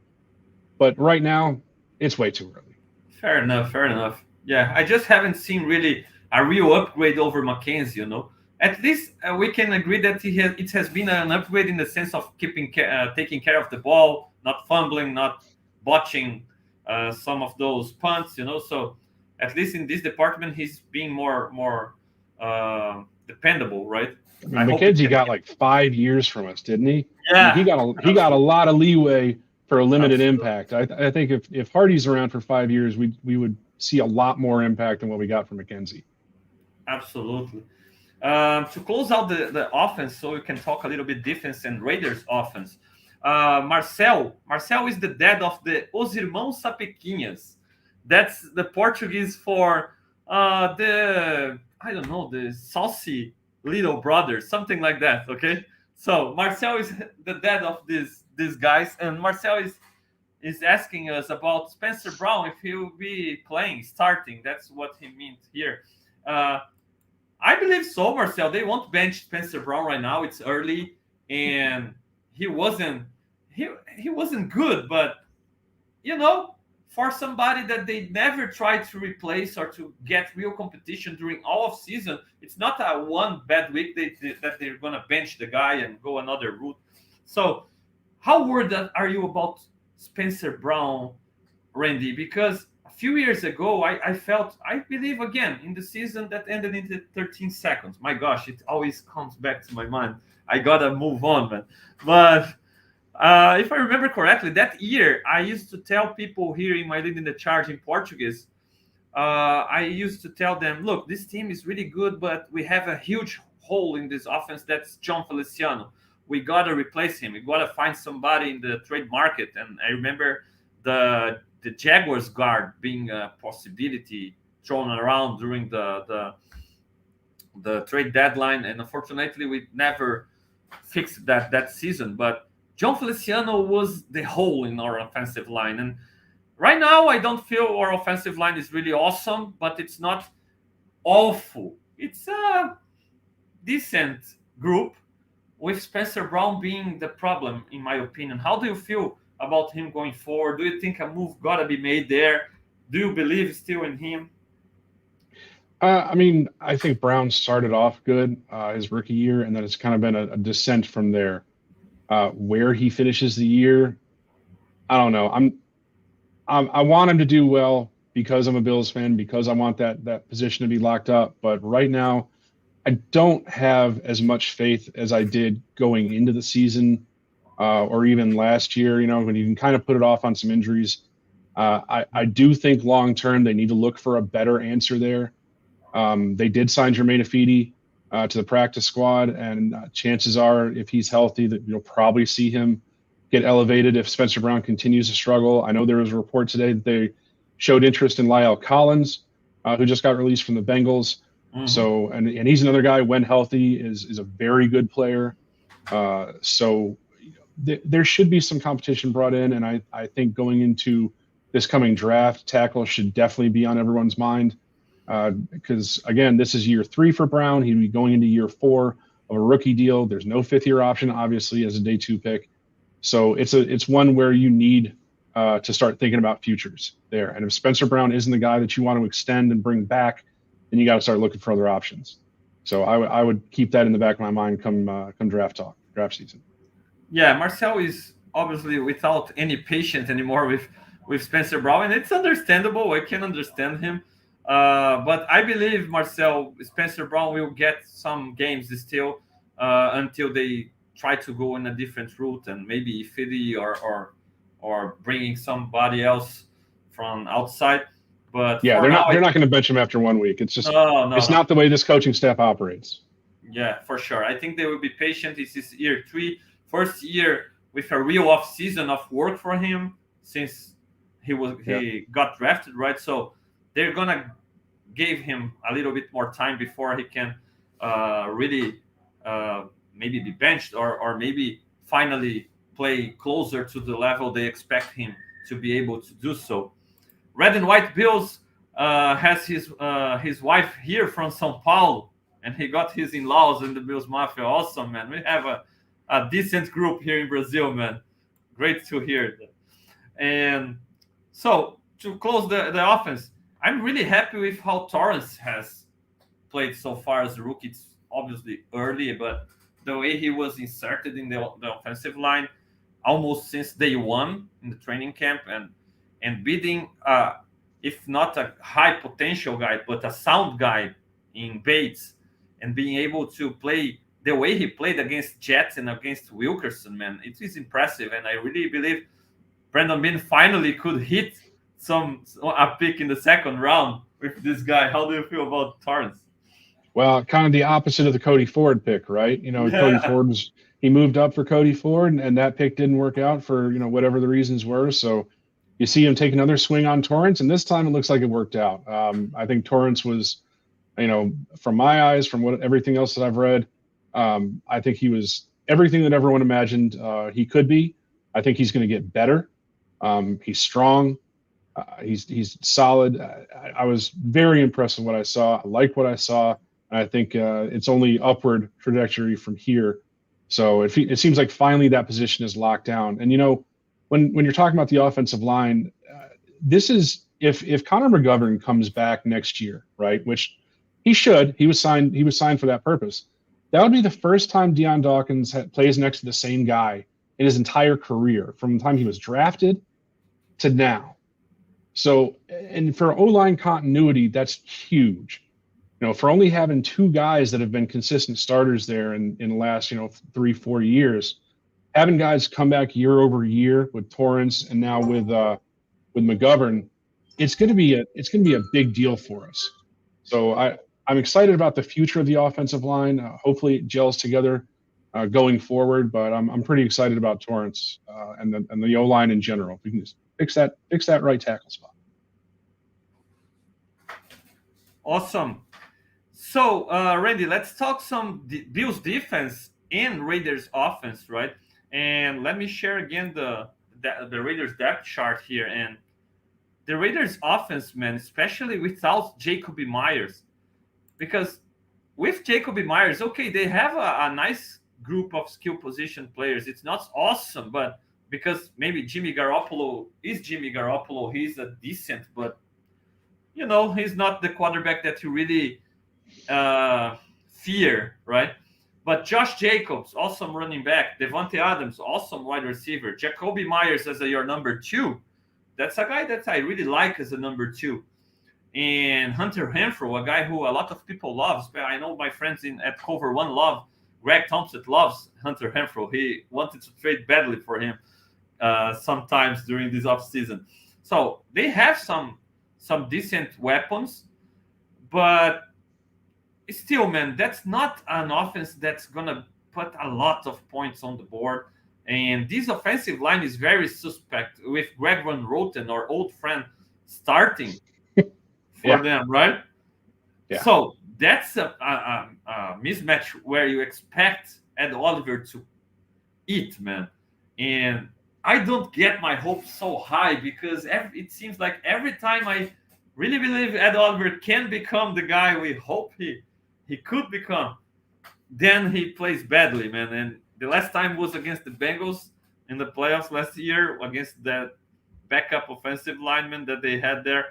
But right now, it's way too early. Fair enough. Fair enough. Yeah, I just haven't seen really a real upgrade over Mackenzie. At least we can agree that it has been an upgrade in the sense of taking care of the ball, not fumbling, not botching some of those punts. So at least in this department, he's being more dependable, right? I mean, I hope it McKenzie can. got like 5 years from us, didn't he? I mean, he Yeah, got a absolutely, lot of leeway for a limited absolutely. impact. I think if Hardy's around for 5 years, we would see a lot more impact than what we got from McKenzie. Absolutely. To close out the offense, so we can talk a little bit defense and Raiders offense. Marcel is the dad of the Os Irmãos Sapequinhas. That's the Portuguese for the I don't know the saucy little brother, something like that. Okay, so Marcel is the dad of these guys, and Marcel is asking us about Spencer Brown if he will be playing, starting. That's what he means here. Uh, I believe so, Marcel. They won't bench Spencer Brown right now. It's early, and he wasn't he he wasn't good, but you know, for somebody that they never tried to replace or to get real competition during all of season, it's not a one bad week that they're gonna bench the guy and go another route. So, how worried are you about Spencer Brown, Randy? Because a few years ago, I felt, I believe again, in the season that ended in the 13 seconds. My gosh, it always comes back to my mind. I gotta move on, man. But if I remember correctly, that year I used to tell people here in my leading the charge in Portuguese. I used to tell them, look, this team is really good, but we have a huge hole in this offense. That's John Feliciano. We gotta replace him. We gotta find somebody in the trade market. And I remember the Jaguars guard being a possibility thrown around during the trade deadline, and unfortunately we never fixed that season. But John Feliciano was the hole in our offensive line, and right now I don't feel our offensive line is really awesome, but it's not awful. It's a decent group, with Spencer Brown being the problem, in my opinion. How do you feel about him going forward? Do you think a move gotta be made there? Do you believe still in him? I mean, I think Brown started off good his rookie year, and then it's kind of been a descent from there. Where he finishes the year, I don't know. I want him to do well because I'm a Bills fan, because I want that position to be locked up. But right now, I don't have as much faith as I did going into the season, or even last year. You know, when you can kind of put it off on some injuries. I do think long term they need to look for a better answer there. They did sign Jermaine Afidi to the practice squad, and chances are, if he's healthy, that you'll probably see him get elevated if Spencer Brown continues to struggle. I know there was a report today that they showed interest in Lyle Collins, who just got released from the Bengals. Mm-hmm. So, and he's another guy, when healthy, is a very good player. So there should be some competition brought in, and I think going into this coming draft, tackle should definitely be on everyone's mind. Because again, this is year 3 for Brown. He'd be going into year 4 of a rookie deal. There's no 5th-year option, obviously, as a day 2 pick. So it's one where you need to start thinking about futures there. And if Spencer Brown isn't the guy that you want to extend and bring back, then you got to start looking for other options. So I would keep that in the back of my mind come draft season. Yeah, Marcel is obviously without any patience anymore with Spencer Brown, and it's understandable. I can understand him. But I believe Marcel Spencer Brown will get some games still until they try to go in a different route, and maybe Philly or bringing somebody else from outside. But Yeah, for now, they're not going to bench him after 1 week. It's just it's no. not the way this coaching staff operates. Yeah, for sure. I think they will be patient. This is year 3, first year with a real off season of work for him since he got drafted, right? So they're gonna give him a little bit more time before he can really maybe be benched, or maybe finally play closer to the level they expect him to be able to do so. Red and White Bills has his wife here from São Paulo, and he got his in-laws in the Bills Mafia. Awesome, man. We have a decent group here in Brazil, man. Great to hear that. And so to close the offense, I'm really happy with how Torrance has played so far as a rookie. It's obviously early, but the way he was inserted in the offensive line almost since day 1 in the training camp, and beating, if not a high potential guy, but a sound guy in Bates, and being able to play the way he played against Jets and against Wilkerson, man, it is impressive. And I really believe Brandon Bean finally could hit a pick in the 2nd round with this guy. How do you feel about Torrance? Well, kind of the opposite of the Cody Ford pick, right? You know, Cody Ford he moved up for Cody Ford, and that pick didn't work out for, whatever the reasons were. So you see him take another swing on Torrance, and this time it looks like it worked out. I think Torrance was, from my eyes, from everything else that I've read, I think he was everything that everyone imagined he could be. I think he's going to get better. He's strong. He's solid. I was very impressed with what I saw. I like what I saw. And I think it's only upward trajectory from here. So it seems like finally that position is locked down. And when you're talking about the offensive line, this is if Connor McGovern comes back next year, right? Which he should. He was signed. He was signed for that purpose. That would be the first time Deion Dawkins plays next to the same guy in his entire career, from the time he was drafted to now. So, and for O-line continuity, that's huge. For only having two guys that have been consistent starters there in the last, 3-4 years, having guys come back year over year with Torrance and now with McGovern, it's going to be a big deal for us. So I'm excited about the future of the offensive line. Hopefully it gels together going forward, but I'm pretty excited about Torrance and the O-line in general. We can just fix that right tackle spot. Awesome. So, Randy, let's talk some Bills defense and Raiders offense, right? And let me share again the Raiders depth chart here. And the Raiders offense, man, especially without Jacoby Myers, because with Jacoby Myers, okay, they have a nice group of skill position players. It's not awesome, but because maybe Jimmy Garoppolo, he's a decent, but he's not the quarterback that you really fear, right? But Josh Jacobs, awesome running back. Devontae Adams, awesome wide receiver. Jacoby Myers as your number two. That's a guy that I really like as a number two. And Hunter Renfrow, a guy who a lot of people love. I know my friends at Cover One love. Greg Thompson loves Hunter Renfrow. He wanted to trade badly for him sometimes during this offseason. So they have some decent weapons, but still, man, that's not an offense that's gonna put a lot of points on the board. And this offensive line is very suspect with Greg Van Roten, our old friend, starting for them, right? Yeah. So that's a mismatch where you expect Ed Oliver to eat, man. And I don't get my hopes so high because it seems like every time I really believe Ed Oliver can become the guy we hope he could become, then he plays badly, man. And the last time was against the Bengals in the playoffs last year against that backup offensive lineman that they had there.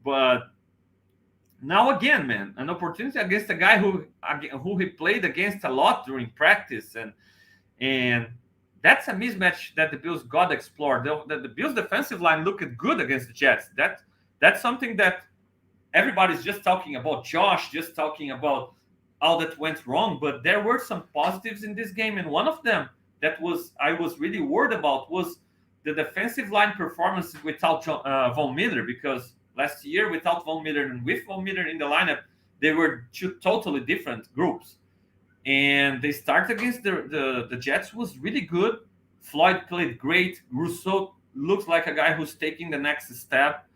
But now again, man, an opportunity against a guy who he played against a lot during practice, and that's a mismatch that the Bills got to explore. The Bills defensive line looked good against the Jets. That's something that everybody's just talking about. Josh just talking about all that went wrong, but there were some positives in this game, and one of them that I was really worried about was the defensive line performance without Von Miller, because last year without Von Miller and with Von Miller in the lineup, they were two totally different groups. And they start against the Jets was really good. Floyd played great. Rousseau looks like a guy who's taking the next step.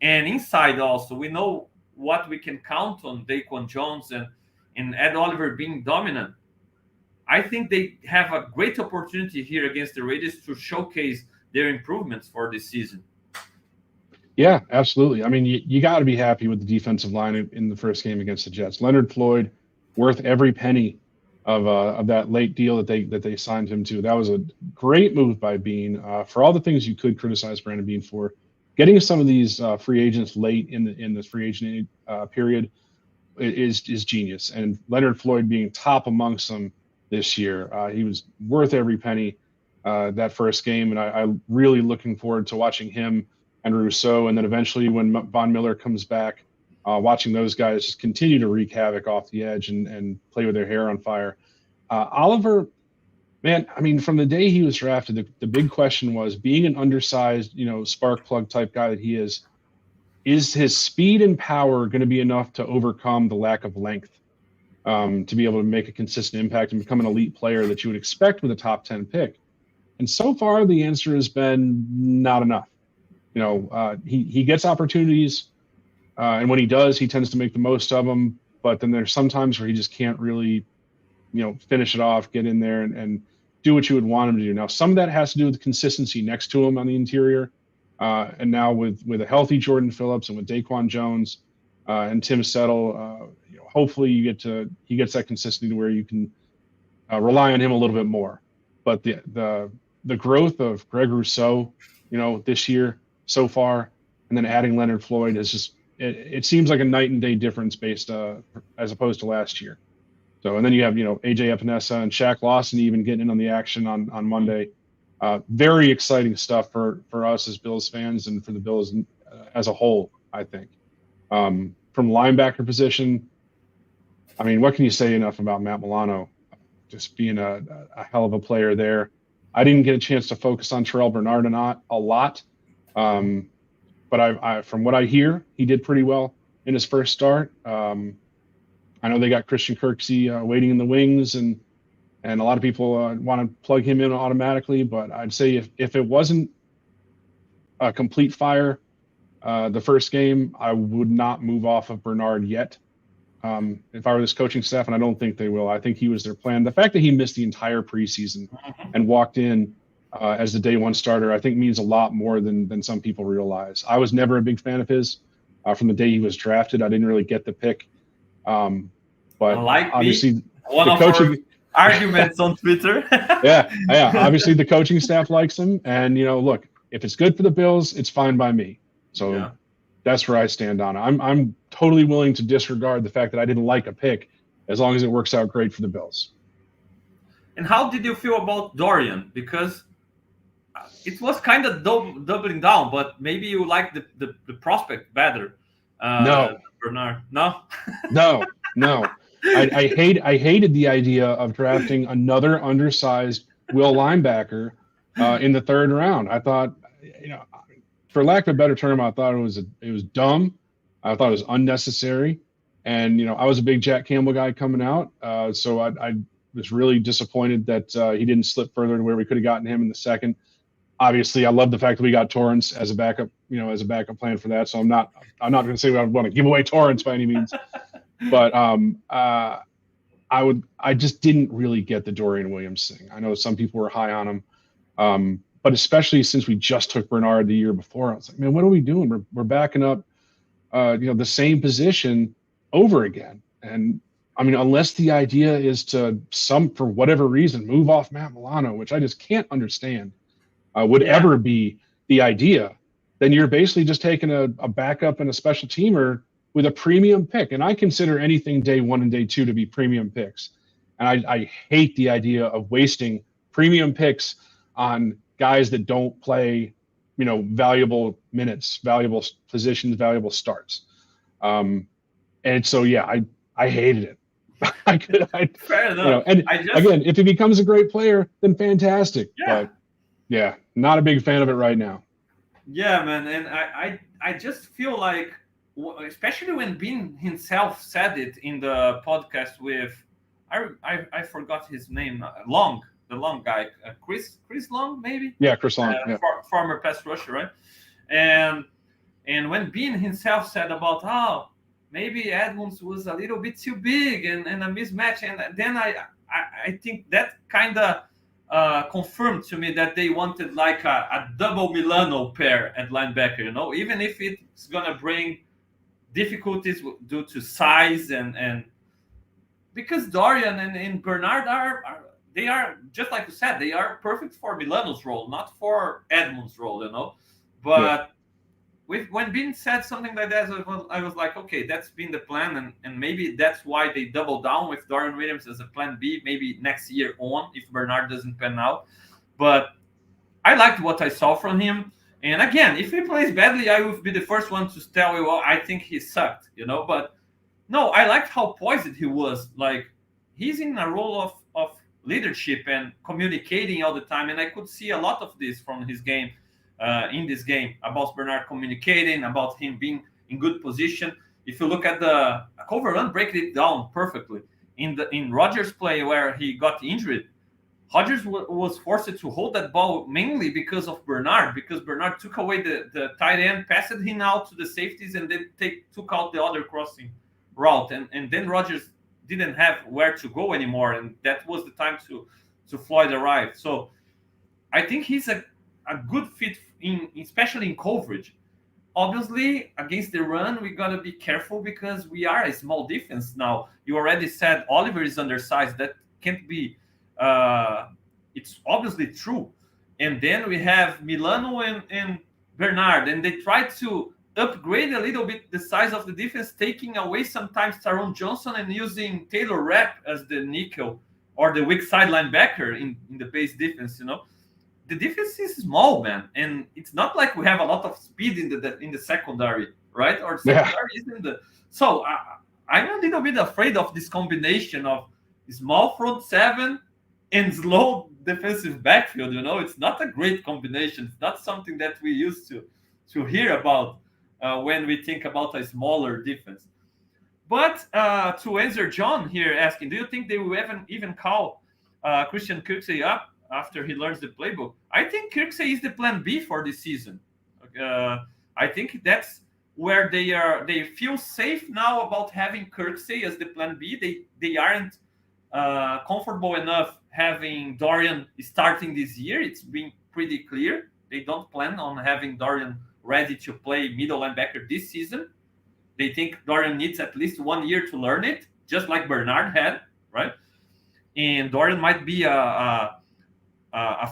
And inside also, we know what we can count on Daquan Jones and Ed Oliver being dominant. I think they have a great opportunity here against the Raiders to showcase their improvements for this season. Yeah, absolutely. I mean, you got to be happy with the defensive line in the first game against the Jets. Leonard Floyd, worth every penny of that late deal that they signed him to. That was a great move by Bean. For all the things you could criticize Brandon Bean for, getting some of these free agents late in the free agent period is genius. And Leonard Floyd being top amongst them this year, he was worth every penny that first game, and I'm really looking forward to watching him and Rousseau, and then eventually when Von Miller comes back, watching those guys just continue to wreak havoc off the edge and play with their hair on fire. Oliver, man, I mean, from the day he was drafted, the big question was, being an undersized, spark plug type guy that he is his speed and power going to be enough to overcome the lack of length to be able to make a consistent impact and become an elite player that you would expect with a top 10 pick? And so far, the answer has been not enough. He gets opportunities, and when he does, he tends to make the most of them. But then there's sometimes where he just can't really, finish it off, get in there and do what you would want him to do. Now, some of that has to do with the consistency next to him on the interior. And now with a healthy Jordan Phillips and with Daquan Jones and Tim Settle, hopefully he gets that consistency to where you can rely on him a little bit more. But the growth of Greg Rousseau, this year so far, and then adding Leonard Floyd is just it seems like a night and day difference based as opposed to last year. So and then you have AJ Epinesa and Shaq Lawson even getting in on the action on Monday. Very exciting stuff for us as Bills fans and for the Bills as a whole. I think from linebacker position, I mean, what can you say enough about Matt Milano? Just being a hell of a player there. I didn't get a chance to focus on Terrell Bernard a lot, but I from what I hear, he did pretty well in his first start. I know they got Christian Kirksey waiting in the wings, and a lot of people want to plug him in automatically. But I'd say if it wasn't a complete fire the first game, I would not move off of Bernard yet. If I were this coaching staff, and I don't think they will, I think he was their plan. The fact that he missed the entire preseason and walked in as the day one starter, I think means a lot more than some people realize. I was never a big fan of his from the day he was drafted. I didn't really get the pick. But like obviously one the of coaching our arguments on Twitter. yeah. Obviously the coaching staff likes him, and look, if it's good for the Bills, it's fine by me. So that's where I stand on it. I'm totally willing to disregard the fact that I didn't like a pick as long as it works out great for the Bills. And how did you feel about Dorian? Because it was kind of doubling down, but maybe you like the prospect better. No, Bernard. No, no. I hated the idea of drafting another undersized will linebacker in the third round. I thought, for lack of a better term, I thought it was dumb. I thought it was unnecessary, and I was a big Jack Campbell guy coming out, so I was really disappointed that he didn't slip further to where we could have gotten him in the second. Obviously, I love the fact that we got Torrance as a backup, as a backup plan for that. So I'm not going to say I want to give away Torrance by any means, but I just didn't really get the Dorian Williams thing. I know some people were high on him, but especially since we just took Bernard the year before, I was like, man, what are we doing? We're backing up, the same position over again. And I mean, unless the idea is to for whatever reason, move off Matt Milano, which I just can't understand, would ever be the idea, then you're basically just taking a backup and a special teamer with a premium pick. And I consider anything day one and day two to be premium picks. And I hate the idea of wasting premium picks on guys that don't play, valuable minutes, valuable positions, valuable starts. And so, I hated it. fair enough. Again, if he becomes a great player, then fantastic. Yeah. But not a big fan of it right now. Yeah, man, and I just feel like, especially when Bean himself said it in the podcast with, I forgot his name, the Long guy, Chris Long, maybe. Yeah, Chris Long, former pass rusher, right? And when Bean himself said about maybe Edmonds was a little bit too big and a mismatch, and then I think that kind of confirmed to me that they wanted like a double Milano pair at linebacker, even if it's gonna bring difficulties due to size and because Dorian and Bernard they are, just like you said, they are perfect for Milano's role, not for Edmonds' role, but when Bean said something like that, I was like, okay, that's been the plan, and maybe that's why they double down with Dorian Williams as a plan B, maybe next year on, if Bernard doesn't pan out. But I liked what I saw from him. And again, if he plays badly, I will be the first one to tell you, I think he sucked, But no, I liked how poised he was. Like, he's in a role of leadership and communicating all the time. And I could see a lot of this from his game. In this game, about Bernard communicating, about him being in good position. If you look at the cover run, break it down perfectly. In Rodgers' play where he got injured, Rodgers was forced to hold that ball mainly because of Bernard, because Bernard took away the tight end, passed him out to the safeties, and then took out the other crossing route. And then Rodgers didn't have where to go anymore, and that was the time to Floyd arrived. So I think he's a good fit especially in coverage. Obviously, against the run, we got to be careful because we are a small defense now. You already said Oliver is undersized. That can't be uh, it's obviously true. And then we have Milano and Bernard, and they try to upgrade a little bit the size of the defense, taking away sometimes Tyrone Johnson and using Taylor Rapp as the nickel or the weak side linebacker in the base defense. The defense is small, man, and it's not like we have a lot of speed in the secondary, right? Or Yeah. secondary isn't the so. I'm a little bit afraid of this combination of small front seven and slow defensive backfield. It's not a great combination. It's not something that we used to hear about when we think about a smaller defense. But to answer John here asking, do you think they will even call Christian Kirksey up after he learns the playbook? I think Kirksey is the plan B for this season. Uh, I think that's where they feel safe now about having Kirksey as the plan B. They aren't comfortable enough having Dorian starting this year. It's been pretty clear. They don't plan on having Dorian ready to play middle linebacker this season. They think Dorian needs at least 1 year to learn it, just like Bernard had, right? And Dorian might be a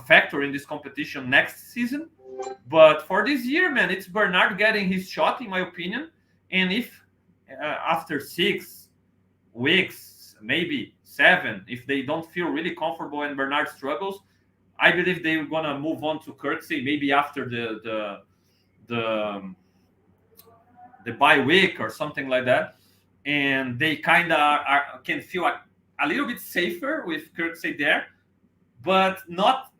factor in this competition next season. But for this year, man, it's Bernard getting his shot, in my opinion. And if after 6 weeks, maybe 7, if they don't feel really comfortable and Bernard struggles, I believe they're gonna move on to Kirksey maybe after the the bye week or something like that, and they kind of can feel a little bit safer with Kirksey there, but not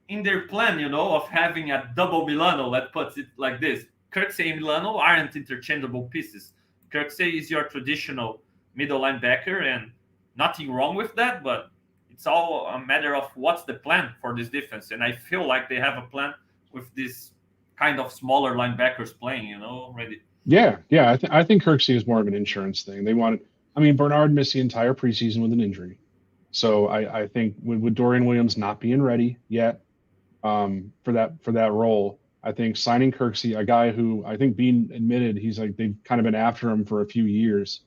in their plan, of having a double Milano. Let's put it like this: Kirksey and Milano aren't interchangeable pieces. Kirksey is your traditional middle linebacker, and nothing wrong with that, but it's all a matter of what's the plan for this defense. And I feel like they have a plan with this kind of smaller linebackers playing, already. Yeah. I think Kirksey is more of an insurance thing. They wanted. I mean, Bernard missed the entire preseason with an injury, so I think with Dorian Williams not being ready yet for that role, I think signing Kirksey, a guy who I think being admitted, he's like they've kind of been after him for a few years.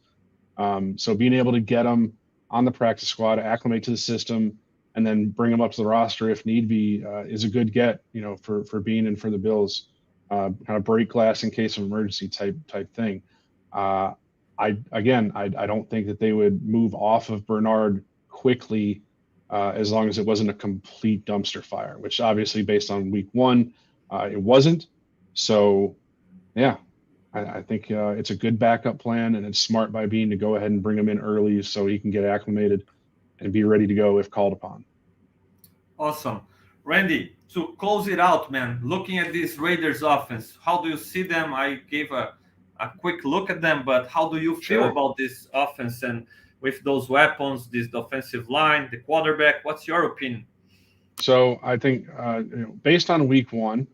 So being able to get him on the practice squad, acclimate to the system, and then bring him up to the roster if need be is a good get, for Bean and for the Bills. Kind of break glass in case of emergency type thing. I don't think that they would move off of Bernard quickly as long as it wasn't a complete dumpster fire, which obviously based on week 1, it wasn't. So, yeah, I think it's a good backup plan, and it's smart by Bean to go ahead and bring him in early so he can get acclimated and be ready to go if called upon. Awesome. Randy, to close it out, man, looking at this Raiders offense, how do you see them? I gave a quick look at them, but how do you feel Sure. about this offense and with those weapons, this offensive line, the quarterback? What's your opinion? So I think based on week 1,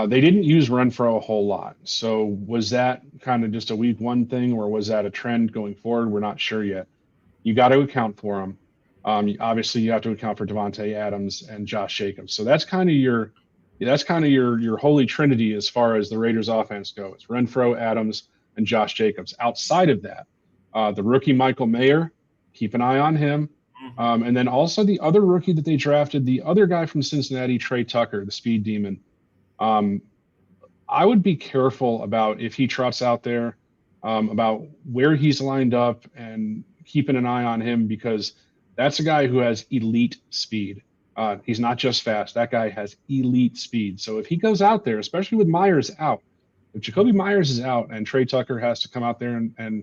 they didn't use Renfro a whole lot. So was that kind of just a week 1 thing, or was that a trend going forward? We're not sure yet. You got to account for them. Obviously, you have to account for Devontae Adams and Josh Jacobs. So that's kind of your holy trinity as far as the Raiders offense goes: Renfro, Adams, and Josh Jacobs. Outside of that, the rookie Michael Mayer, keep an eye on him. And then also the other rookie that they drafted, the other guy from Cincinnati, Trey Tucker, the speed demon. I would be careful about if he trots out there about where he's lined up and keeping an eye on him, because that's a guy who has elite speed. He's not just fast. That guy has elite speed. So if he goes out there, especially with Myers out, if Jacoby Myers is out and Trey Tucker has to come out there and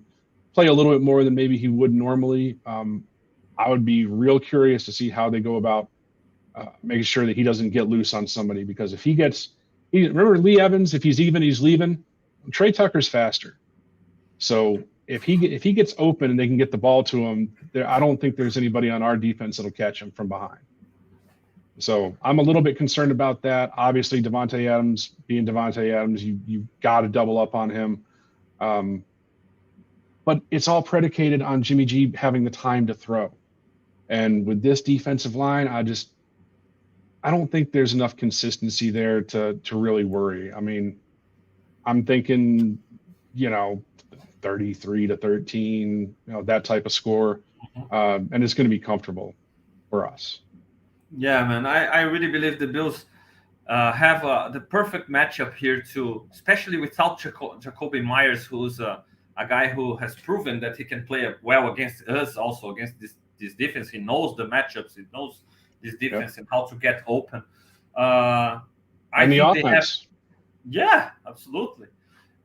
play a little bit more than maybe he would normally, I would be real curious to see how they go about making sure that he doesn't get loose on somebody. Because if remember Lee Evans, if he's even, he's leaving. Trey Tucker's faster. So if he gets open and they can get the ball to him, I don't think there's anybody on our defense that'll catch him from behind. So I'm a little bit concerned about that. Obviously, Devontae Adams being Devontae Adams, you got to double up on him. But it's all predicated on Jimmy G having the time to throw. And with this defensive line, I don't think there's enough consistency there to really worry. I mean, I'm thinking, 33-13, that type of score, and it's going to be comfortable for us. Yeah, man. I really believe the Bills have the perfect matchup here too, especially without Jacoby Myers, who's a guy who has proven that he can play well against us, also against this defense. He knows the matchups, he knows this Yep. defense and how to get open. Uh, I And the think they have, offense. yeah, absolutely.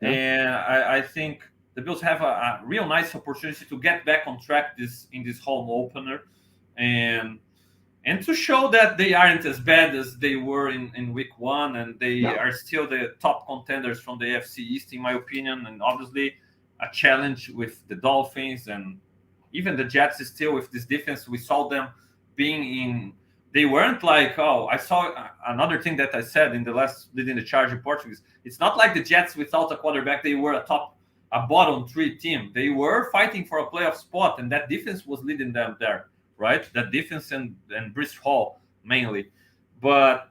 Yeah. And I think the Bills have a real nice opportunity to get back on track this in this home opener, and to show that they aren't as bad as they were in week one, and they No. are still the top contenders from the AFC East, in my opinion, and obviously a challenge with the Dolphins and even the Jets is still with this defense. We saw them being in. They weren't like, oh, I saw another thing that I said in the last leading the charge in Portuguese. It's not like the Jets without a quarterback. They were a bottom three team. They were fighting for a playoff spot, and that defense was leading them there, right? That defense and Brice Hall mainly. But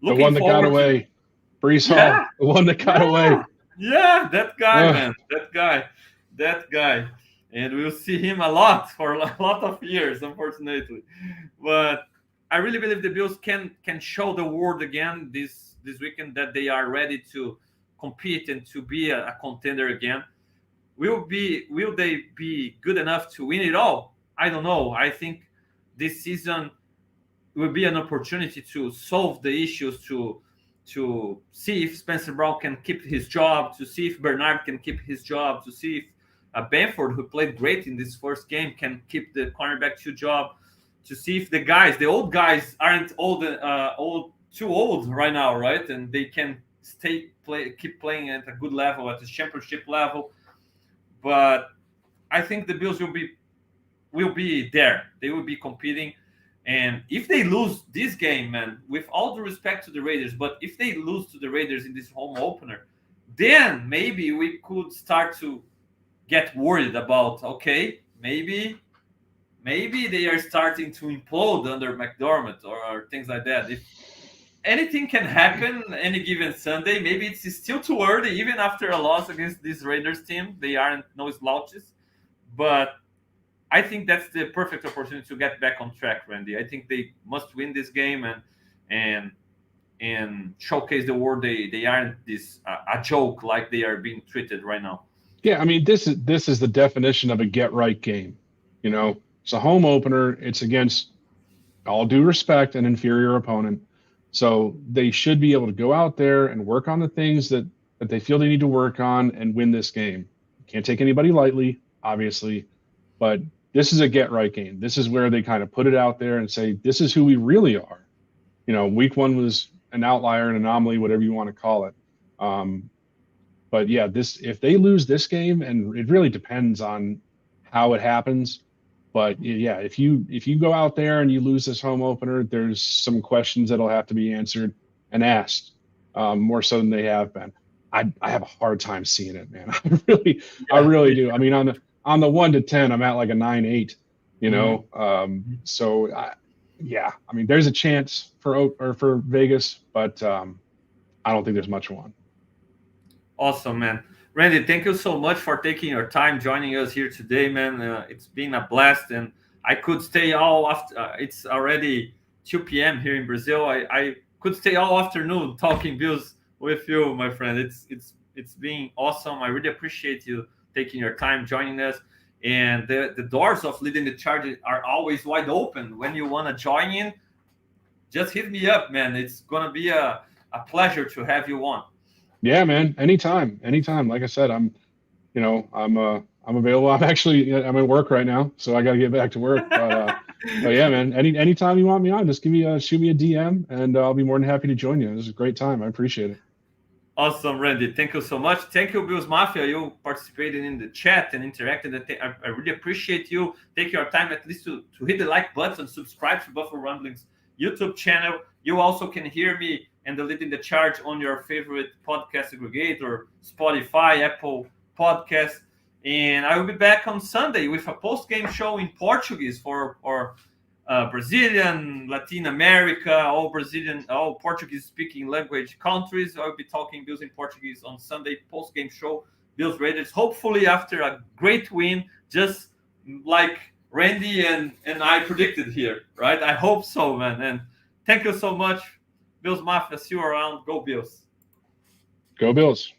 The looking one that got forward to, away, Brees yeah, Hall, the one that got yeah, away. yeah, that guy, Ugh. man, that guy, and we'll see him a lot for a lot of years, unfortunately. But I really believe the Bills can show the world again this weekend that they are ready to compete and to be a contender again. Will they be good enough to win it all? I don't know. I think this season will be an opportunity to solve the issues, to see if Spencer Brown can keep his job, to see if Bernard can keep his job, to see if Benford, who played great in this first game, can keep the cornerback two job, to see if the old guys, aren't too old right now, right? And they can keep playing at a good level, at the championship level. But I think the Bills will be there. They will be competing. And if they lose this game, man, with all the respect to the Raiders, but if they lose to the Raiders in this home opener, then maybe we could start to get worried about, okay, maybe they are starting to implode under McDermott, or things like that. If anything can happen any given Sunday, maybe it's still too early, even after a loss against this Raiders team. They aren't no slouches, but I think that's the perfect opportunity to get back on track, Randy. I think they must win this game and and showcase the world they aren't this a joke like they are being treated right now. Yeah, I mean, this is the definition of a get right game. You know, it's a home opener. It's against all due respect an inferior opponent. So they should be able to go out there and work on the things that they feel they need to work on and win this game. Can't take anybody lightly, obviously, but this is a get right game. This is where they kind of put it out there and say, this is who we really are. You know, week one was an outlier, an anomaly, whatever you want to call it. Um, but yeah, this if they lose this game, and it really depends on how it happens. But yeah, if you go out there and you lose this home opener, there's some questions that'll have to be answered and asked, more so than they have been. I have a hard time seeing it, man. I Yeah. really do. I mean, on the 1 to 10, I'm at like a 9-8. You Mhm. know, so yeah, I mean, there's a chance for Vegas, but I don't think there's much one. Awesome, man. Randy, thank you so much for taking your time joining us here today, man. It's been a blast, and I could stay all after. It's already 2 p.m. here in Brazil. I could stay all afternoon talking Bills with you, my friend. It's been awesome. I really appreciate you taking your time joining us. And the doors of leading the charge are always wide open. When you want to join in, just hit me up, man. It's gonna be a pleasure to have you on. Yeah, man. Anytime, anytime. Like I said, I'm available. I'm at work right now, so I got to get back to work. But yeah, man. Anytime you want me on, just shoot me a DM, and I'll be more than happy to join you. This is a great time. I appreciate it. Awesome, Randy. Thank you so much. Thank you, Bills Mafia. You participated in the chat and interacted. I really appreciate you taking your time at least to hit the like button, subscribe to Buffalo Rumblings YouTube channel. You also can hear me and the Leading the Charge on your favorite podcast aggregator, Spotify, Apple Podcast. And I will be back on Sunday with a post-game show in Portuguese for our Brazilian, Latin America, all Portuguese-speaking language countries. I'll be talking Bills in Portuguese on Sunday post-game show. Bills Raiders, hopefully after a great win, just like Randy and I predicted here, right? I hope so, man. And thank you so much, Bills Mafia. See you around. Go Bills. Go Bills.